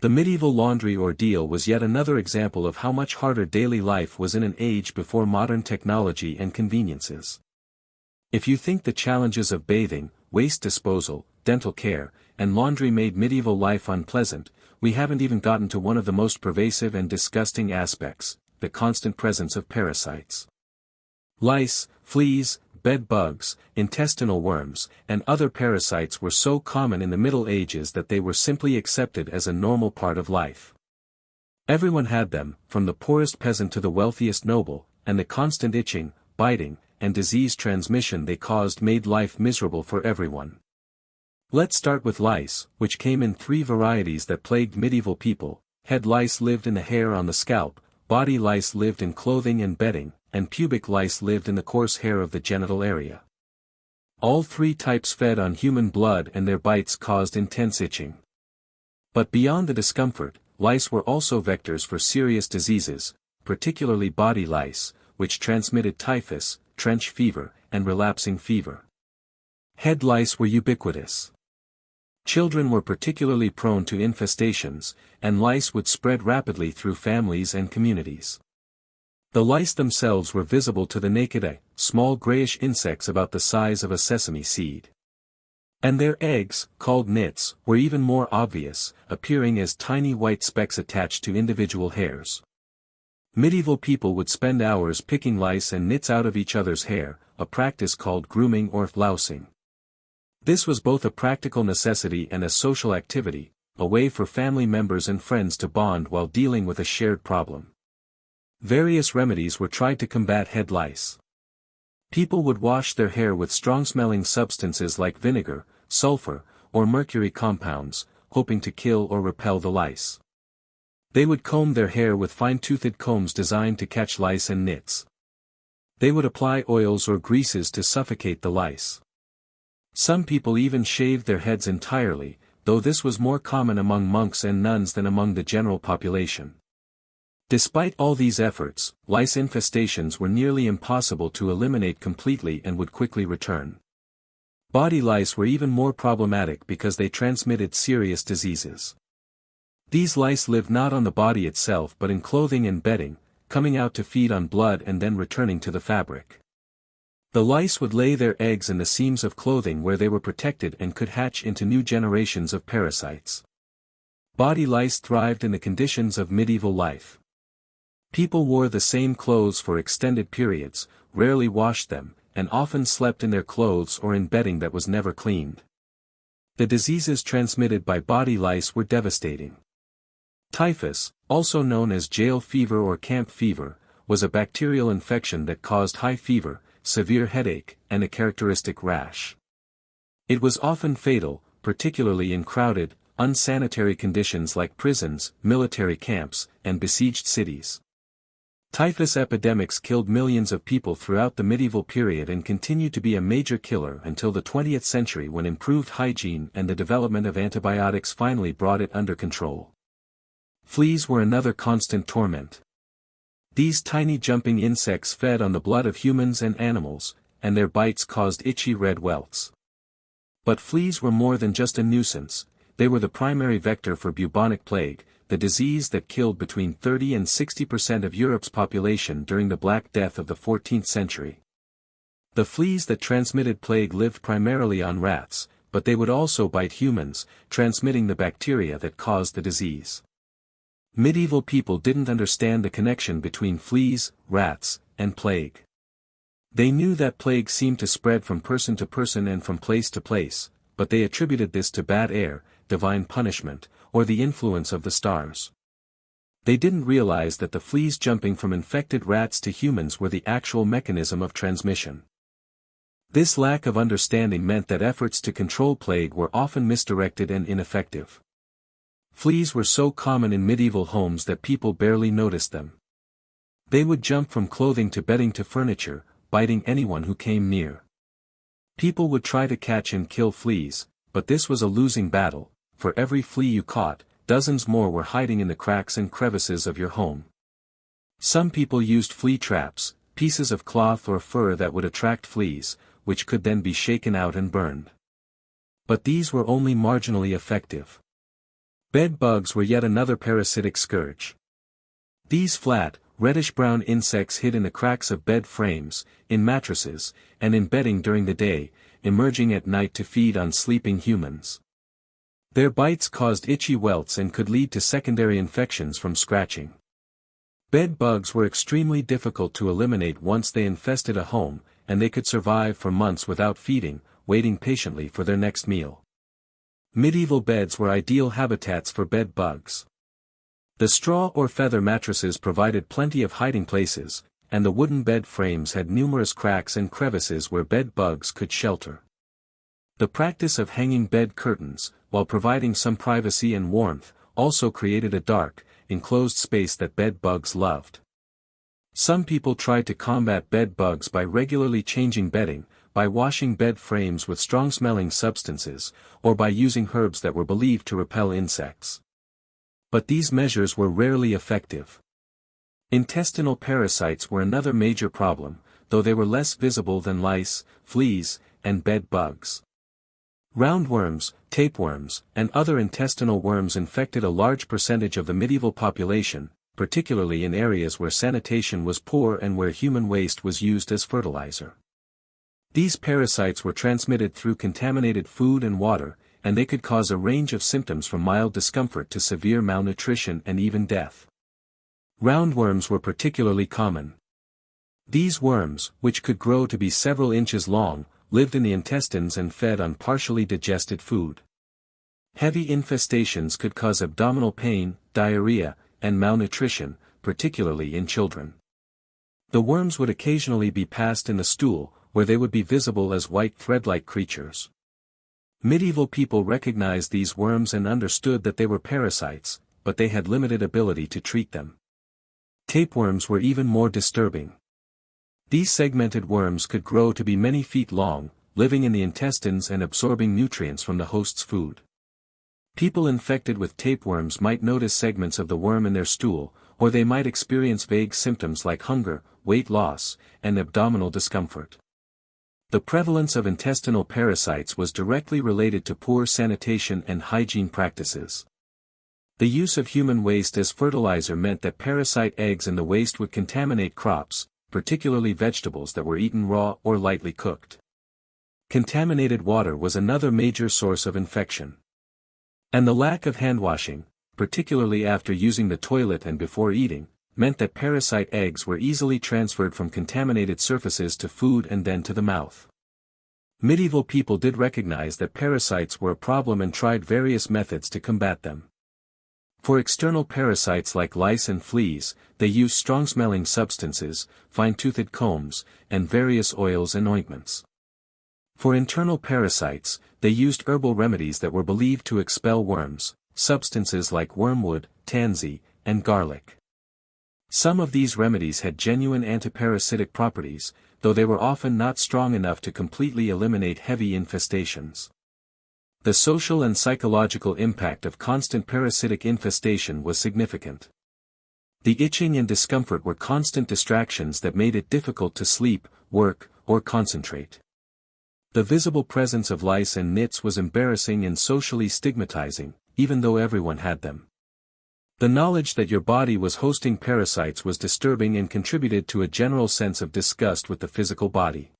The medieval laundry ordeal was yet another example of how much harder daily life was in an age before modern technology and conveniences. If you think the challenges of bathing, waste disposal, dental care, and laundry made medieval life unpleasant, we haven't even gotten to one of the most pervasive and disgusting aspects, the constant presence of parasites. Lice, fleas, bed bugs, intestinal worms, and other parasites were so common in the Middle Ages that they were simply accepted as a normal part of life. Everyone had them, from the poorest peasant to the wealthiest noble, and the constant itching, biting, and disease transmission they caused made life miserable for everyone. Let's start with lice, which came in 3 varieties that plagued medieval people. Head lice lived in the hair on the scalp, body lice lived in clothing and bedding, and pubic lice lived in the coarse hair of the genital area. All three types fed on human blood and their bites caused intense itching. But beyond the discomfort, lice were also vectors for serious diseases, particularly body lice, which transmitted typhus, trench fever, and relapsing fever. Head lice were ubiquitous. Children were particularly prone to infestations, and lice would spread rapidly through families and communities. The lice themselves were visible to the naked eye, small grayish insects about the size of a sesame seed. And their eggs, called nits, were even more obvious, appearing as tiny white specks attached to individual hairs. Medieval people would spend hours picking lice and nits out of each other's hair, a practice called grooming or lousing. This was both a practical necessity and a social activity, a way for family members and friends to bond while dealing with a shared problem. Various remedies were tried to combat head lice. People would wash their hair with strong-smelling substances like vinegar, sulfur, or mercury compounds, hoping to kill or repel the lice. They would comb their hair with fine-toothed combs designed to catch lice and nits. They would apply oils or greases to suffocate the lice. Some people even shaved their heads entirely, though this was more common among monks and nuns than among the general population. Despite all these efforts, lice infestations were nearly impossible to eliminate completely and would quickly return. Body lice were even more problematic because they transmitted serious diseases. These lice lived not on the body itself but in clothing and bedding, coming out to feed on blood and then returning to the fabric. The lice would lay their eggs in the seams of clothing where they were protected and could hatch into new generations of parasites. Body lice thrived in the conditions of medieval life. People wore the same clothes for extended periods, rarely washed them, and often slept in their clothes or in bedding that was never cleaned. The diseases transmitted by body lice were devastating. Typhus, also known as jail fever or camp fever, was a bacterial infection that caused high fever, severe headache, and a characteristic rash. It was often fatal, particularly in crowded, unsanitary conditions like prisons, military camps, and besieged cities. Typhus epidemics killed millions of people throughout the medieval period and continued to be a major killer until the 20th century when improved hygiene and the development of antibiotics finally brought it under control. Fleas were another constant torment. These tiny jumping insects fed on the blood of humans and animals, and their bites caused itchy red welts. But fleas were more than just a nuisance, they were the primary vector for bubonic plague, the disease that killed between 30 and 60% of Europe's population during the Black Death of the 14th century. The fleas that transmitted plague lived primarily on rats, but they would also bite humans, transmitting the bacteria that caused the disease. Medieval people didn't understand the connection between fleas, rats, and plague. They knew that plague seemed to spread from person to person and from place to place, but they attributed this to bad air, divine punishment, or the influence of the stars. They didn't realize that the fleas jumping from infected rats to humans were the actual mechanism of transmission. This lack of understanding meant that efforts to control plague were often misdirected and ineffective. Fleas were so common in medieval homes that people barely noticed them. They would jump from clothing to bedding to furniture, biting anyone who came near. People would try to catch and kill fleas, but this was a losing battle. For every flea you caught, dozens more were hiding in the cracks and crevices of your home. Some people used flea traps, pieces of cloth or fur that would attract fleas, which could then be shaken out and burned. But these were only marginally effective. Bed bugs were yet another parasitic scourge. These flat, reddish-brown insects hid in the cracks of bed frames, in mattresses, and in bedding during the day, emerging at night to feed on sleeping humans. Their bites caused itchy welts and could lead to secondary infections from scratching. Bed bugs were extremely difficult to eliminate once they infested a home, and they could survive for months without feeding, waiting patiently for their next meal. Medieval beds were ideal habitats for bed bugs. The straw or feather mattresses provided plenty of hiding places, and the wooden bed frames had numerous cracks and crevices where bed bugs could shelter. The practice of hanging bed curtains, while providing some privacy and warmth, also created a dark, enclosed space that bed bugs loved. Some people tried to combat bed bugs by regularly changing bedding, by washing bed frames with strong-smelling substances, or by using herbs that were believed to repel insects. But these measures were rarely effective. Intestinal parasites were another major problem, though they were less visible than lice, fleas, and bed bugs. Roundworms, tapeworms, and other intestinal worms infected a large percentage of the medieval population, particularly in areas where sanitation was poor and where human waste was used as fertilizer. These parasites were transmitted through contaminated food and water, and they could cause a range of symptoms from mild discomfort to severe malnutrition and even death. Roundworms were particularly common. These worms, which could grow to be several inches long, lived in the intestines and fed on partially digested food. Heavy infestations could cause abdominal pain, diarrhea, and malnutrition, particularly in children. The worms would occasionally be passed in the stool, where they would be visible as white thread-like creatures. Medieval people recognized these worms and understood that they were parasites, but they had limited ability to treat them. Tapeworms were even more disturbing. These segmented worms could grow to be many feet long, living in the intestines and absorbing nutrients from the host's food. People infected with tapeworms might notice segments of the worm in their stool, or they might experience vague symptoms like hunger, weight loss, and abdominal discomfort. The prevalence of intestinal parasites was directly related to poor sanitation and hygiene practices. The use of human waste as fertilizer meant that parasite eggs in the waste would contaminate crops, particularly vegetables that were eaten raw or lightly cooked. Contaminated water was another major source of infection. And the lack of handwashing, particularly after using the toilet and before eating, meant that parasite eggs were easily transferred from contaminated surfaces to food and then to the mouth. Medieval people did recognize that parasites were a problem and tried various methods to combat them. For external parasites like lice and fleas, they used strong-smelling substances, fine-toothed combs, and various oils and ointments. For internal parasites, they used herbal remedies that were believed to expel worms, substances like wormwood, tansy, and garlic. Some of these remedies had genuine antiparasitic properties, though they were often not strong enough to completely eliminate heavy infestations. The social and psychological impact of constant parasitic infestation was significant. The itching and discomfort were constant distractions that made it difficult to sleep, work, or concentrate. The visible presence of lice and nits was embarrassing and socially stigmatizing, even though everyone had them. The knowledge that your body was hosting parasites was disturbing and contributed to a general sense of disgust with the physical body.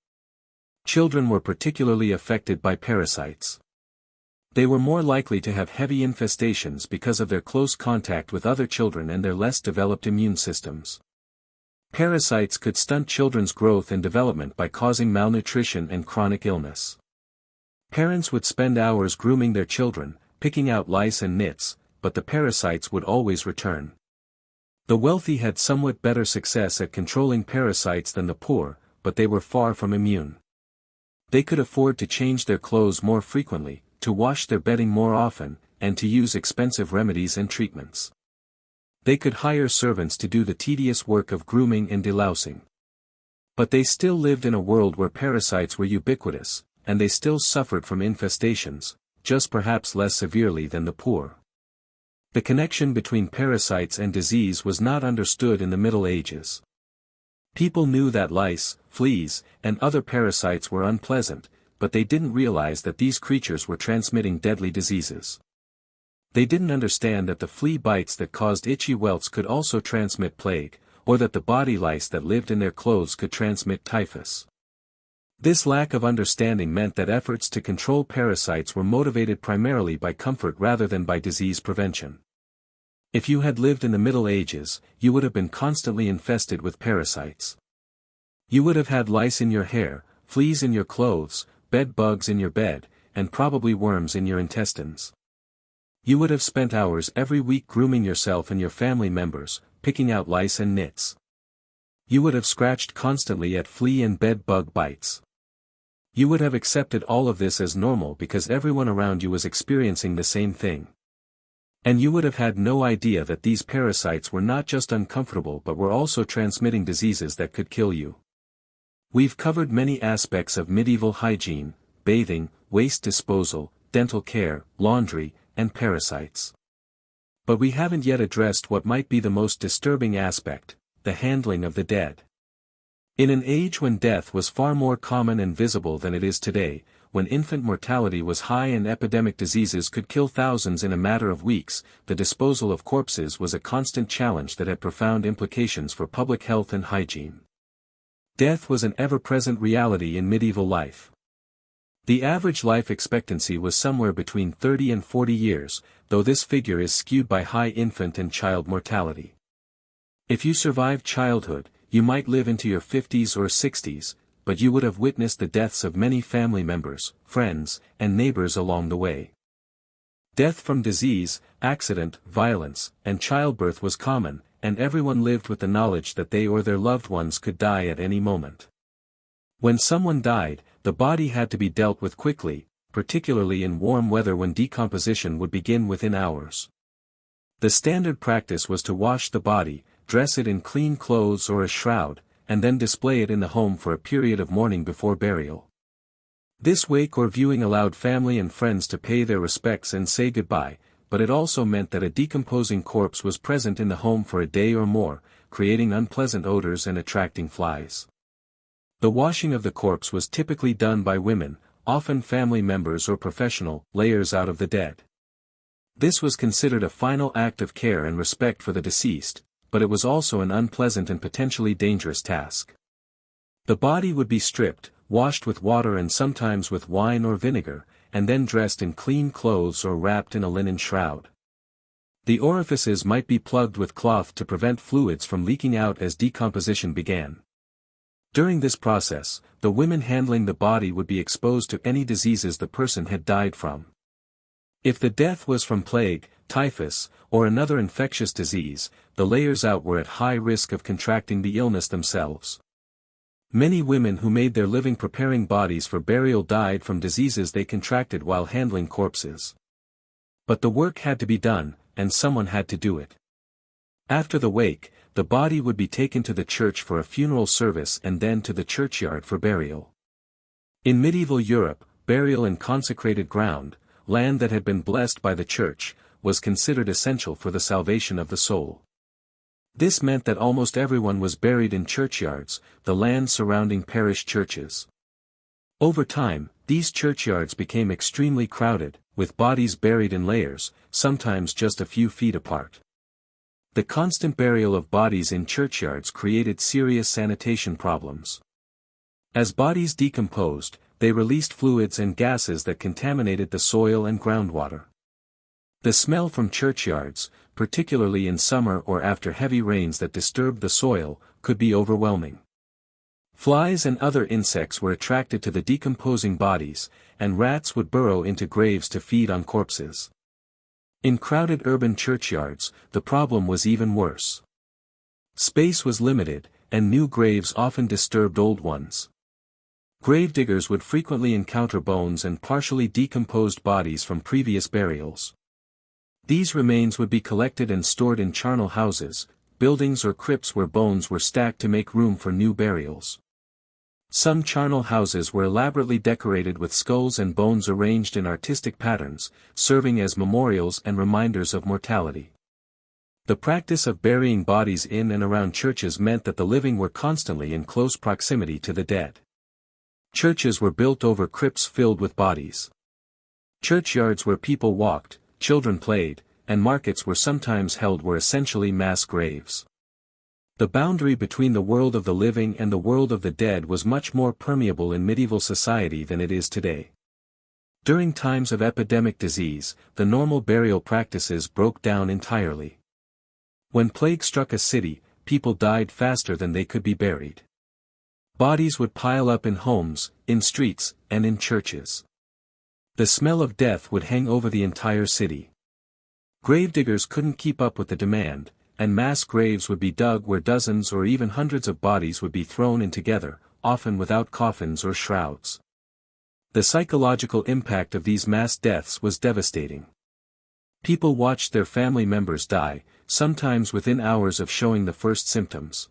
Children were particularly affected by parasites. They were more likely to have heavy infestations because of their close contact with other children and their less developed immune systems. Parasites could stunt children's growth and development by causing malnutrition and chronic illness. Parents would spend hours grooming their children, picking out lice and nits, but the parasites would always return. The wealthy had somewhat better success at controlling parasites than the poor, but they were far from immune. They could afford to change their clothes more frequently, to wash their bedding more often, and to use expensive remedies and treatments. They could hire servants to do the tedious work of grooming and delousing. But they still lived in a world where parasites were ubiquitous, and they still suffered from infestations, just perhaps less severely than the poor. The connection between parasites and disease was not understood in the Middle Ages. People knew that lice, fleas, and other parasites were unpleasant, but they didn't realize that these creatures were transmitting deadly diseases. They didn't understand that the flea bites that caused itchy welts could also transmit plague, or that the body lice that lived in their clothes could transmit typhus. This lack of understanding meant that efforts to control parasites were motivated primarily by comfort rather than by disease prevention. If you had lived in the Middle Ages, you would have been constantly infested with parasites. You would have had lice in your hair, fleas in your clothes, bed bugs in your bed, and probably worms in your intestines. You would have spent hours every week grooming yourself and your family members, picking out lice and nits. You would have scratched constantly at flea and bed bug bites. You would have accepted all of this as normal because everyone around you was experiencing the same thing. And you would have had no idea that these parasites were not just uncomfortable but were also transmitting diseases that could kill you. We've covered many aspects of medieval hygiene: bathing, waste disposal, dental care, laundry, and parasites. But we haven't yet addressed what might be the most disturbing aspect: the handling of the dead. In an age when death was far more common and visible than it is today, when infant mortality was high and epidemic diseases could kill thousands in a matter of weeks, the disposal of corpses was a constant challenge that had profound implications for public health and hygiene. Death was an ever-present reality in medieval life. The average life expectancy was somewhere between 30 and 40 years, though this figure is skewed by high infant and child mortality. If you survived childhood, you might live into your 50s or 60s, but you would have witnessed the deaths of many family members, friends, and neighbors along the way. Death from disease, accident, violence, and childbirth was common, and everyone lived with the knowledge that they or their loved ones could die at any moment. When someone died, the body had to be dealt with quickly, particularly in warm weather when decomposition would begin within hours. The standard practice was to wash the body, dress it in clean clothes or a shroud, and then display it in the home for a period of mourning before burial. This wake or viewing allowed family and friends to pay their respects and say goodbye, but it also meant that a decomposing corpse was present in the home for a day or more, creating unpleasant odors and attracting flies. The washing of the corpse was typically done by women, often family members or professional layers out of the dead. This was considered a final act of care and respect for the deceased, but it was also an unpleasant and potentially dangerous task. The body would be stripped, washed with water and sometimes with wine or vinegar, and then dressed in clean clothes or wrapped in a linen shroud. The orifices might be plugged with cloth to prevent fluids from leaking out as decomposition began. During this process, the women handling the body would be exposed to any diseases the person had died from. If the death was from plague, typhus, or another infectious disease, the layers out were at high risk of contracting the illness themselves. Many women who made their living preparing bodies for burial died from diseases they contracted while handling corpses. But the work had to be done, and someone had to do it. After the wake, the body would be taken to the church for a funeral service and then to the churchyard for burial. In medieval Europe, burial in consecrated ground, land that had been blessed by the church, was considered essential for the salvation of the soul. This meant that almost everyone was buried in churchyards, the land surrounding parish churches. Over time, these churchyards became extremely crowded, with bodies buried in layers, sometimes just a few feet apart. The constant burial of bodies in churchyards created serious sanitation problems. As bodies decomposed, they released fluids and gases that contaminated the soil and groundwater. The smell from churchyards, particularly in summer or after heavy rains that disturbed the soil, could be overwhelming. Flies and other insects were attracted to the decomposing bodies, and rats would burrow into graves to feed on corpses. In crowded urban churchyards, the problem was even worse. Space was limited, and new graves often disturbed old ones. Gravediggers would frequently encounter bones and partially decomposed bodies from previous burials. These remains would be collected and stored in charnel houses, buildings or crypts where bones were stacked to make room for new burials. Some charnel houses were elaborately decorated with skulls and bones arranged in artistic patterns, serving as memorials and reminders of mortality. The practice of burying bodies in and around churches meant that the living were constantly in close proximity to the dead. Churches were built over crypts filled with bodies. Churchyards where people walked, children played, and markets were sometimes held were essentially mass graves. The boundary between the world of the living and the world of the dead was much more permeable in medieval society than it is today. During times of epidemic disease, the normal burial practices broke down entirely. When plague struck a city, people died faster than they could be buried. Bodies would pile up in homes, in streets, and in churches. The smell of death would hang over the entire city. Gravediggers couldn't keep up with the demand, and mass graves would be dug where dozens or even hundreds of bodies would be thrown in together, often without coffins or shrouds. The psychological impact of these mass deaths was devastating. People watched their family members die, sometimes within hours of showing the first symptoms.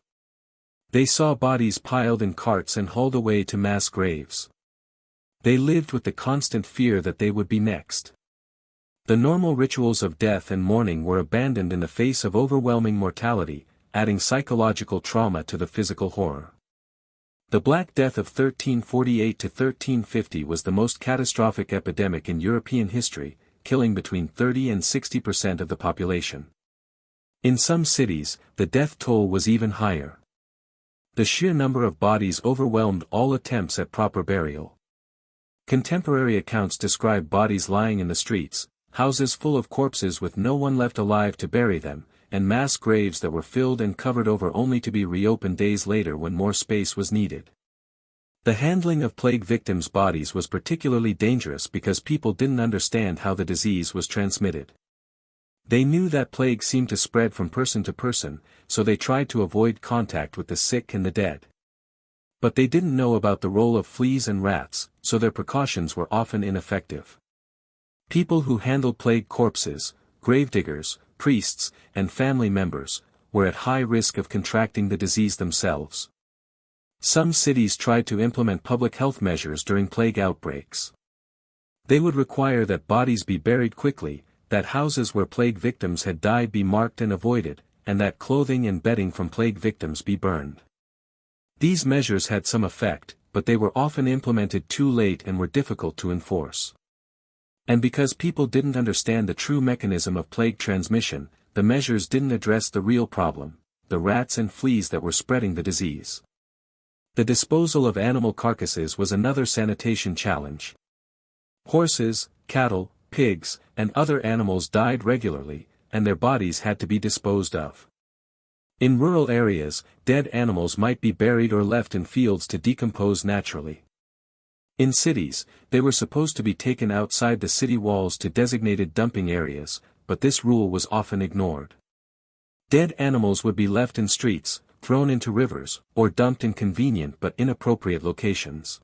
They saw bodies piled in carts and hauled away to mass graves. They lived with the constant fear that they would be next. The normal rituals of death and mourning were abandoned in the face of overwhelming mortality, adding psychological trauma to the physical horror. The Black Death of 1348 to 1350 was the most catastrophic epidemic in European history, killing between 30 and 60% of the population. In some cities, the death toll was even higher. The sheer number of bodies overwhelmed all attempts at proper burial. Contemporary accounts describe bodies lying in the streets, houses full of corpses with no one left alive to bury them, and mass graves that were filled and covered over only to be reopened days later when more space was needed. The handling of plague victims' bodies was particularly dangerous because people didn't understand how the disease was transmitted. They knew that plague seemed to spread from person to person, so they tried to avoid contact with the sick and the dead. But they didn't know about the role of fleas and rats, so their precautions were often ineffective. People who handled plague corpses, gravediggers, priests, and family members, were at high risk of contracting the disease themselves. Some cities tried to implement public health measures during plague outbreaks. They would require that bodies be buried quickly, that houses where plague victims had died be marked and avoided, and that clothing and bedding from plague victims be burned. These measures had some effect, but they were often implemented too late and were difficult to enforce. And because people didn't understand the true mechanism of plague transmission, the measures didn't address the real problem, the rats and fleas that were spreading the disease. The disposal of animal carcasses was another sanitation challenge. Horses, cattle, pigs, and other animals died regularly, and their bodies had to be disposed of. In rural areas, dead animals might be buried or left in fields to decompose naturally. In cities, they were supposed to be taken outside the city walls to designated dumping areas, but this rule was often ignored. Dead animals would be left in streets, thrown into rivers, or dumped in convenient but inappropriate locations.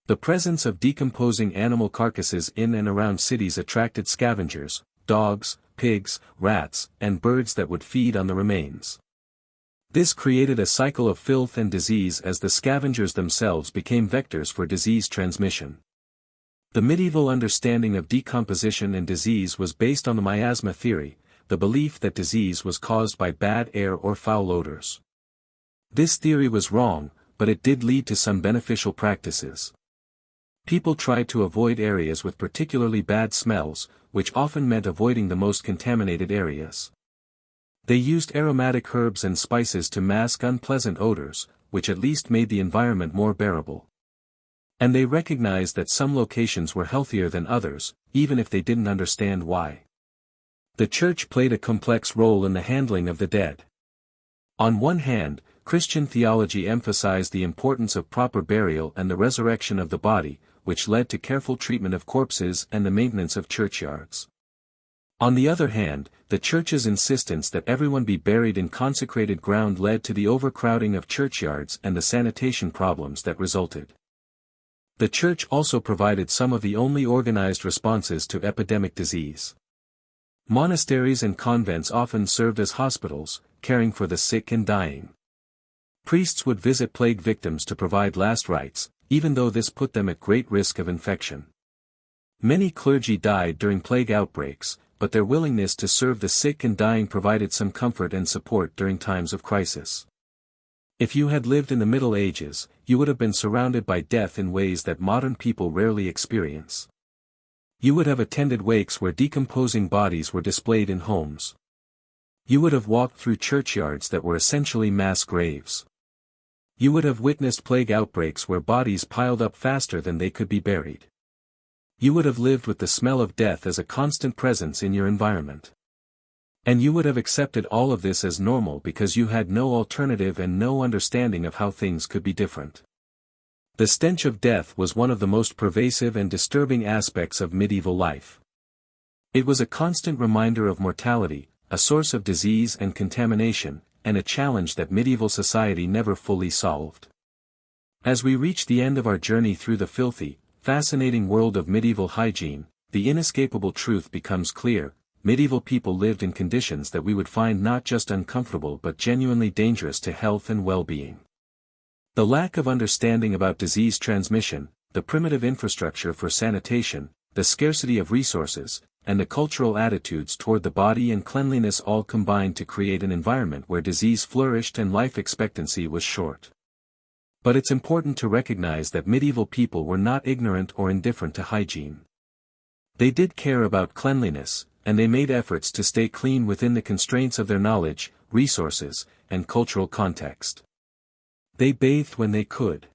The presence of decomposing animal carcasses in and around cities attracted scavengers, dogs, pigs, rats, and birds that would feed on the remains. This created a cycle of filth and disease as the scavengers themselves became vectors for disease transmission. The medieval understanding of decomposition and disease was based on the miasma theory, the belief that disease was caused by bad air or foul odors. This theory was wrong, but it did lead to some beneficial practices. People tried to avoid areas with particularly bad smells, which often meant avoiding the most contaminated areas. They used aromatic herbs and spices to mask unpleasant odors, which at least made the environment more bearable. And they recognized that some locations were healthier than others, even if they didn't understand why. The church played a complex role in the handling of the dead. On one hand, Christian theology emphasized the importance of proper burial and the resurrection of the body, which led to careful treatment of corpses and the maintenance of churchyards. On the other hand, the Church's insistence that everyone be buried in consecrated ground led to the overcrowding of churchyards and the sanitation problems that resulted. The Church also provided some of the only organized responses to epidemic disease. Monasteries and convents often served as hospitals, caring for the sick and dying. Priests would visit plague victims to provide last rites, even though this put them at great risk of infection. Many clergy died during plague outbreaks, but their willingness to serve the sick and dying provided some comfort and support during times of crisis. If you had lived in the Middle Ages, you would have been surrounded by death in ways that modern people rarely experience. You would have attended wakes where decomposing bodies were displayed in homes. You would have walked through churchyards that were essentially mass graves. You would have witnessed plague outbreaks where bodies piled up faster than they could be buried. You would have lived with the smell of death as a constant presence in your environment. And you would have accepted all of this as normal because you had no alternative and no understanding of how things could be different. The stench of death was one of the most pervasive and disturbing aspects of medieval life. It was a constant reminder of mortality, a source of disease and contamination, and a challenge that medieval society never fully solved. As we reach the end of our journey through the filthy, fascinating world of medieval hygiene, the inescapable truth becomes clear: medieval people lived in conditions that we would find not just uncomfortable but genuinely dangerous to health and well-being. The lack of understanding about disease transmission, the primitive infrastructure for sanitation, the scarcity of resources, and the cultural attitudes toward the body and cleanliness all combined to create an environment where disease flourished and life expectancy was short. But it's important to recognize that medieval people were not ignorant or indifferent to hygiene. They did care about cleanliness, and they made efforts to stay clean within the constraints of their knowledge, resources, and cultural context. They bathed when they could.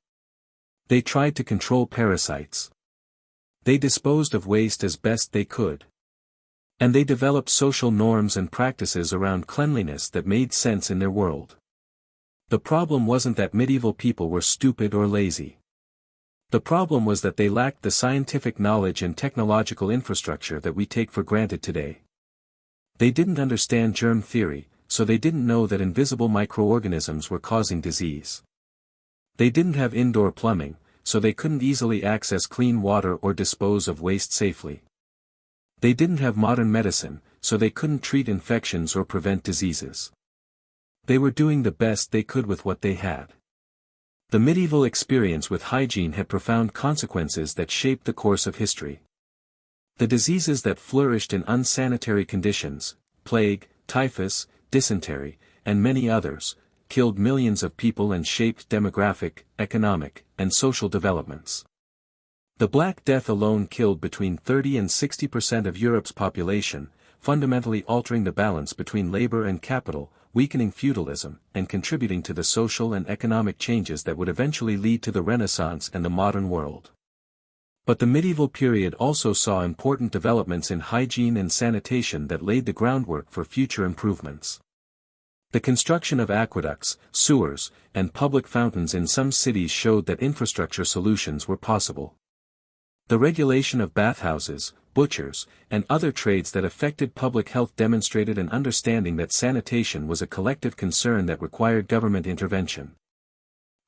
They tried to control parasites. They disposed of waste as best they could. And they developed social norms and practices around cleanliness that made sense in their world. The problem wasn't that medieval people were stupid or lazy. The problem was that they lacked the scientific knowledge and technological infrastructure that we take for granted today. They didn't understand germ theory, so they didn't know that invisible microorganisms were causing disease. They didn't have indoor plumbing, so they couldn't easily access clean water or dispose of waste safely. They didn't have modern medicine, so they couldn't treat infections or prevent diseases. They were doing the best they could with what they had. The medieval experience with hygiene had profound consequences that shaped the course of history. The diseases that flourished in unsanitary conditions, plague, typhus, dysentery, and many others, killed millions of people and shaped demographic, economic, and social developments. The Black Death alone killed between 30 and 60% of Europe's population, fundamentally altering the balance between labor and capital, weakening feudalism, and contributing to the social and economic changes that would eventually lead to the Renaissance and the modern world. But the medieval period also saw important developments in hygiene and sanitation that laid the groundwork for future improvements. The construction of aqueducts, sewers, and public fountains in some cities showed that infrastructure solutions were possible. The regulation of bathhouses, butchers, and other trades that affected public health demonstrated an understanding that sanitation was a collective concern that required government intervention.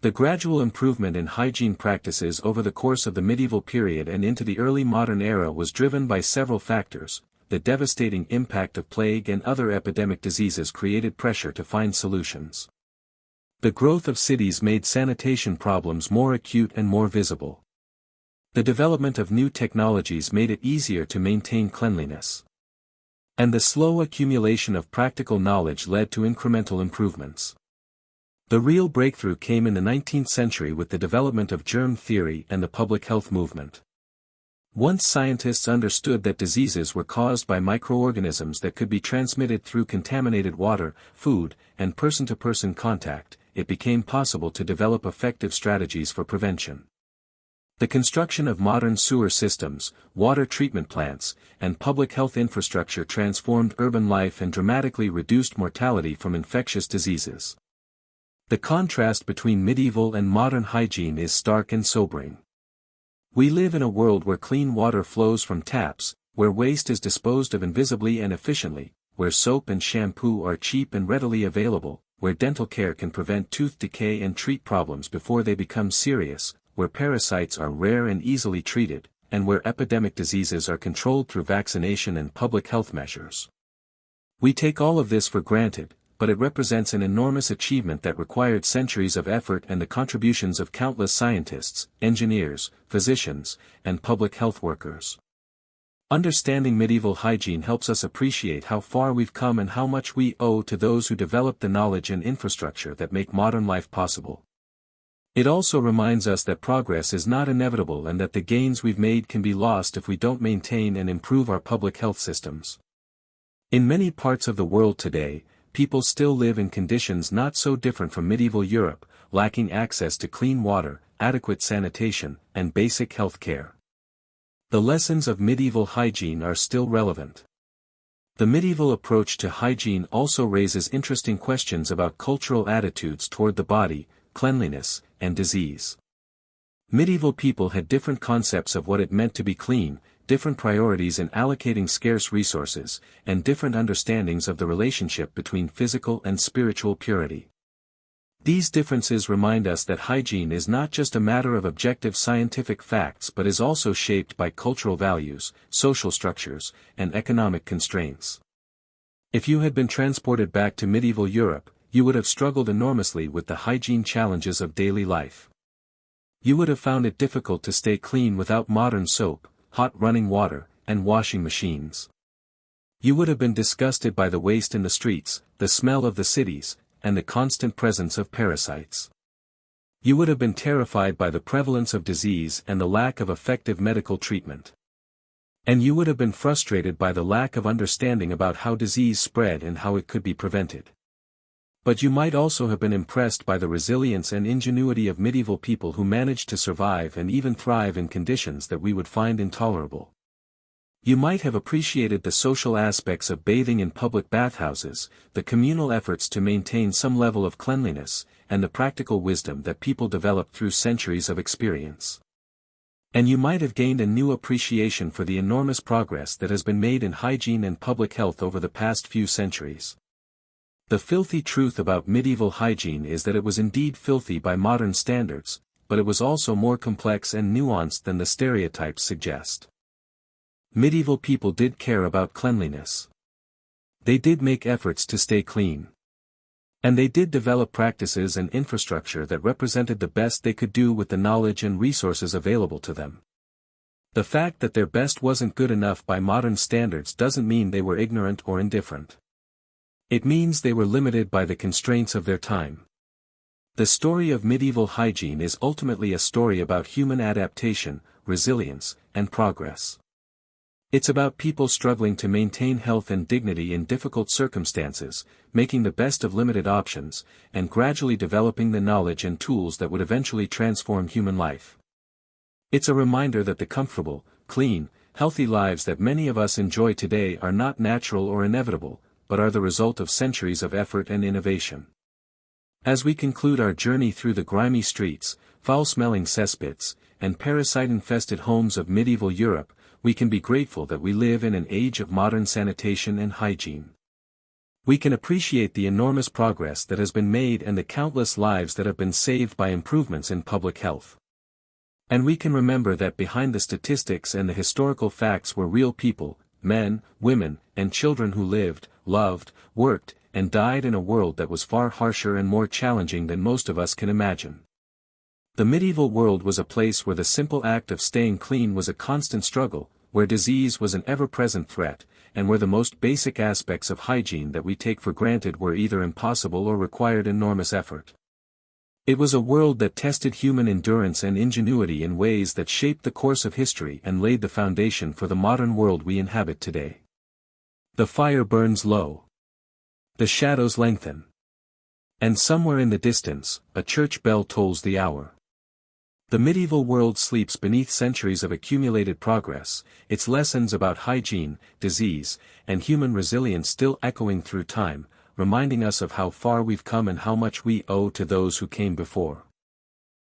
The gradual improvement in hygiene practices over the course of the medieval period and into the early modern era was driven by several factors. The devastating impact of plague and other epidemic diseases created pressure to find solutions. The growth of cities made sanitation problems more acute and more visible. The development of new technologies made it easier to maintain cleanliness. And the slow accumulation of practical knowledge led to incremental improvements. The real breakthrough came in the 19th century with the development of germ theory and the public health movement. Once scientists understood that diseases were caused by microorganisms that could be transmitted through contaminated water, food, and person-to-person contact, it became possible to develop effective strategies for prevention. The construction of modern sewer systems, water treatment plants, and public health infrastructure transformed urban life and dramatically reduced mortality from infectious diseases. The contrast between medieval and modern hygiene is stark and sobering. We live in a world where clean water flows from taps, where waste is disposed of invisibly and efficiently, where soap and shampoo are cheap and readily available, where dental care can prevent tooth decay and treat problems before they become serious, where parasites are rare and easily treated, and where epidemic diseases are controlled through vaccination and public health measures. We take all of this for granted, but it represents an enormous achievement that required centuries of effort and the contributions of countless scientists, engineers, physicians, and public health workers. Understanding medieval hygiene helps us appreciate how far we've come and how much we owe to those who developed the knowledge and infrastructure that make modern life possible. It also reminds us that progress is not inevitable and that the gains we've made can be lost if we don't maintain and improve our public health systems. In many parts of the world today, people still live in conditions not so different from medieval Europe, lacking access to clean water, adequate sanitation, and basic health care. The lessons of medieval hygiene are still relevant. The medieval approach to hygiene also raises interesting questions about cultural attitudes toward the body, cleanliness, and disease. Medieval people had different concepts of what it meant to be clean, different priorities in allocating scarce resources, and different understandings of the relationship between physical and spiritual purity. These differences remind us that hygiene is not just a matter of objective scientific facts but is also shaped by cultural values, social structures, and economic constraints. If you had been transported back to medieval Europe, you would have struggled enormously with the hygiene challenges of daily life. You would have found it difficult to stay clean without modern soap, hot running water, and washing machines. You would have been disgusted by the waste in the streets, the smell of the cities, and the constant presence of parasites. You would have been terrified by the prevalence of disease and the lack of effective medical treatment. And you would have been frustrated by the lack of understanding about how disease spread and how it could be prevented. But you might also have been impressed by the resilience and ingenuity of medieval people who managed to survive and even thrive in conditions that we would find intolerable. You might have appreciated the social aspects of bathing in public bathhouses, the communal efforts to maintain some level of cleanliness, and the practical wisdom that people developed through centuries of experience. And you might have gained a new appreciation for the enormous progress that has been made in hygiene and public health over the past few centuries. The filthy truth about medieval hygiene is that it was indeed filthy by modern standards, but it was also more complex and nuanced than the stereotypes suggest. Medieval people did care about cleanliness. They did make efforts to stay clean. And they did develop practices and infrastructure that represented the best they could do with the knowledge and resources available to them. The fact that their best wasn't good enough by modern standards doesn't mean they were ignorant or indifferent. It means they were limited by the constraints of their time. The story of medieval hygiene is ultimately a story about human adaptation, resilience, and progress. It's about people struggling to maintain health and dignity in difficult circumstances, making the best of limited options, and gradually developing the knowledge and tools that would eventually transform human life. It's a reminder that the comfortable, clean, healthy lives that many of us enjoy today are not natural or inevitable, but are the result of centuries of effort and innovation. As we conclude our journey through the grimy streets, foul-smelling cesspits, and parasite-infested homes of medieval Europe, we can be grateful that we live in an age of modern sanitation and hygiene. We can appreciate the enormous progress that has been made and the countless lives that have been saved by improvements in public health. And we can remember that behind the statistics and the historical facts were real people, men, women, and children who lived, loved, worked, and died in a world that was far harsher and more challenging than most of us can imagine. The medieval world was a place where the simple act of staying clean was a constant struggle, where disease was an ever-present threat, and where the most basic aspects of hygiene that we take for granted were either impossible or required enormous effort. It was a world that tested human endurance and ingenuity in ways that shaped the course of history and laid the foundation for the modern world we inhabit today. The fire burns low. The shadows lengthen. And somewhere in the distance, a church bell tolls the hour. The medieval world sleeps beneath centuries of accumulated progress, its lessons about hygiene, disease, and human resilience still echoing through time, reminding us of how far we've come and how much we owe to those who came before.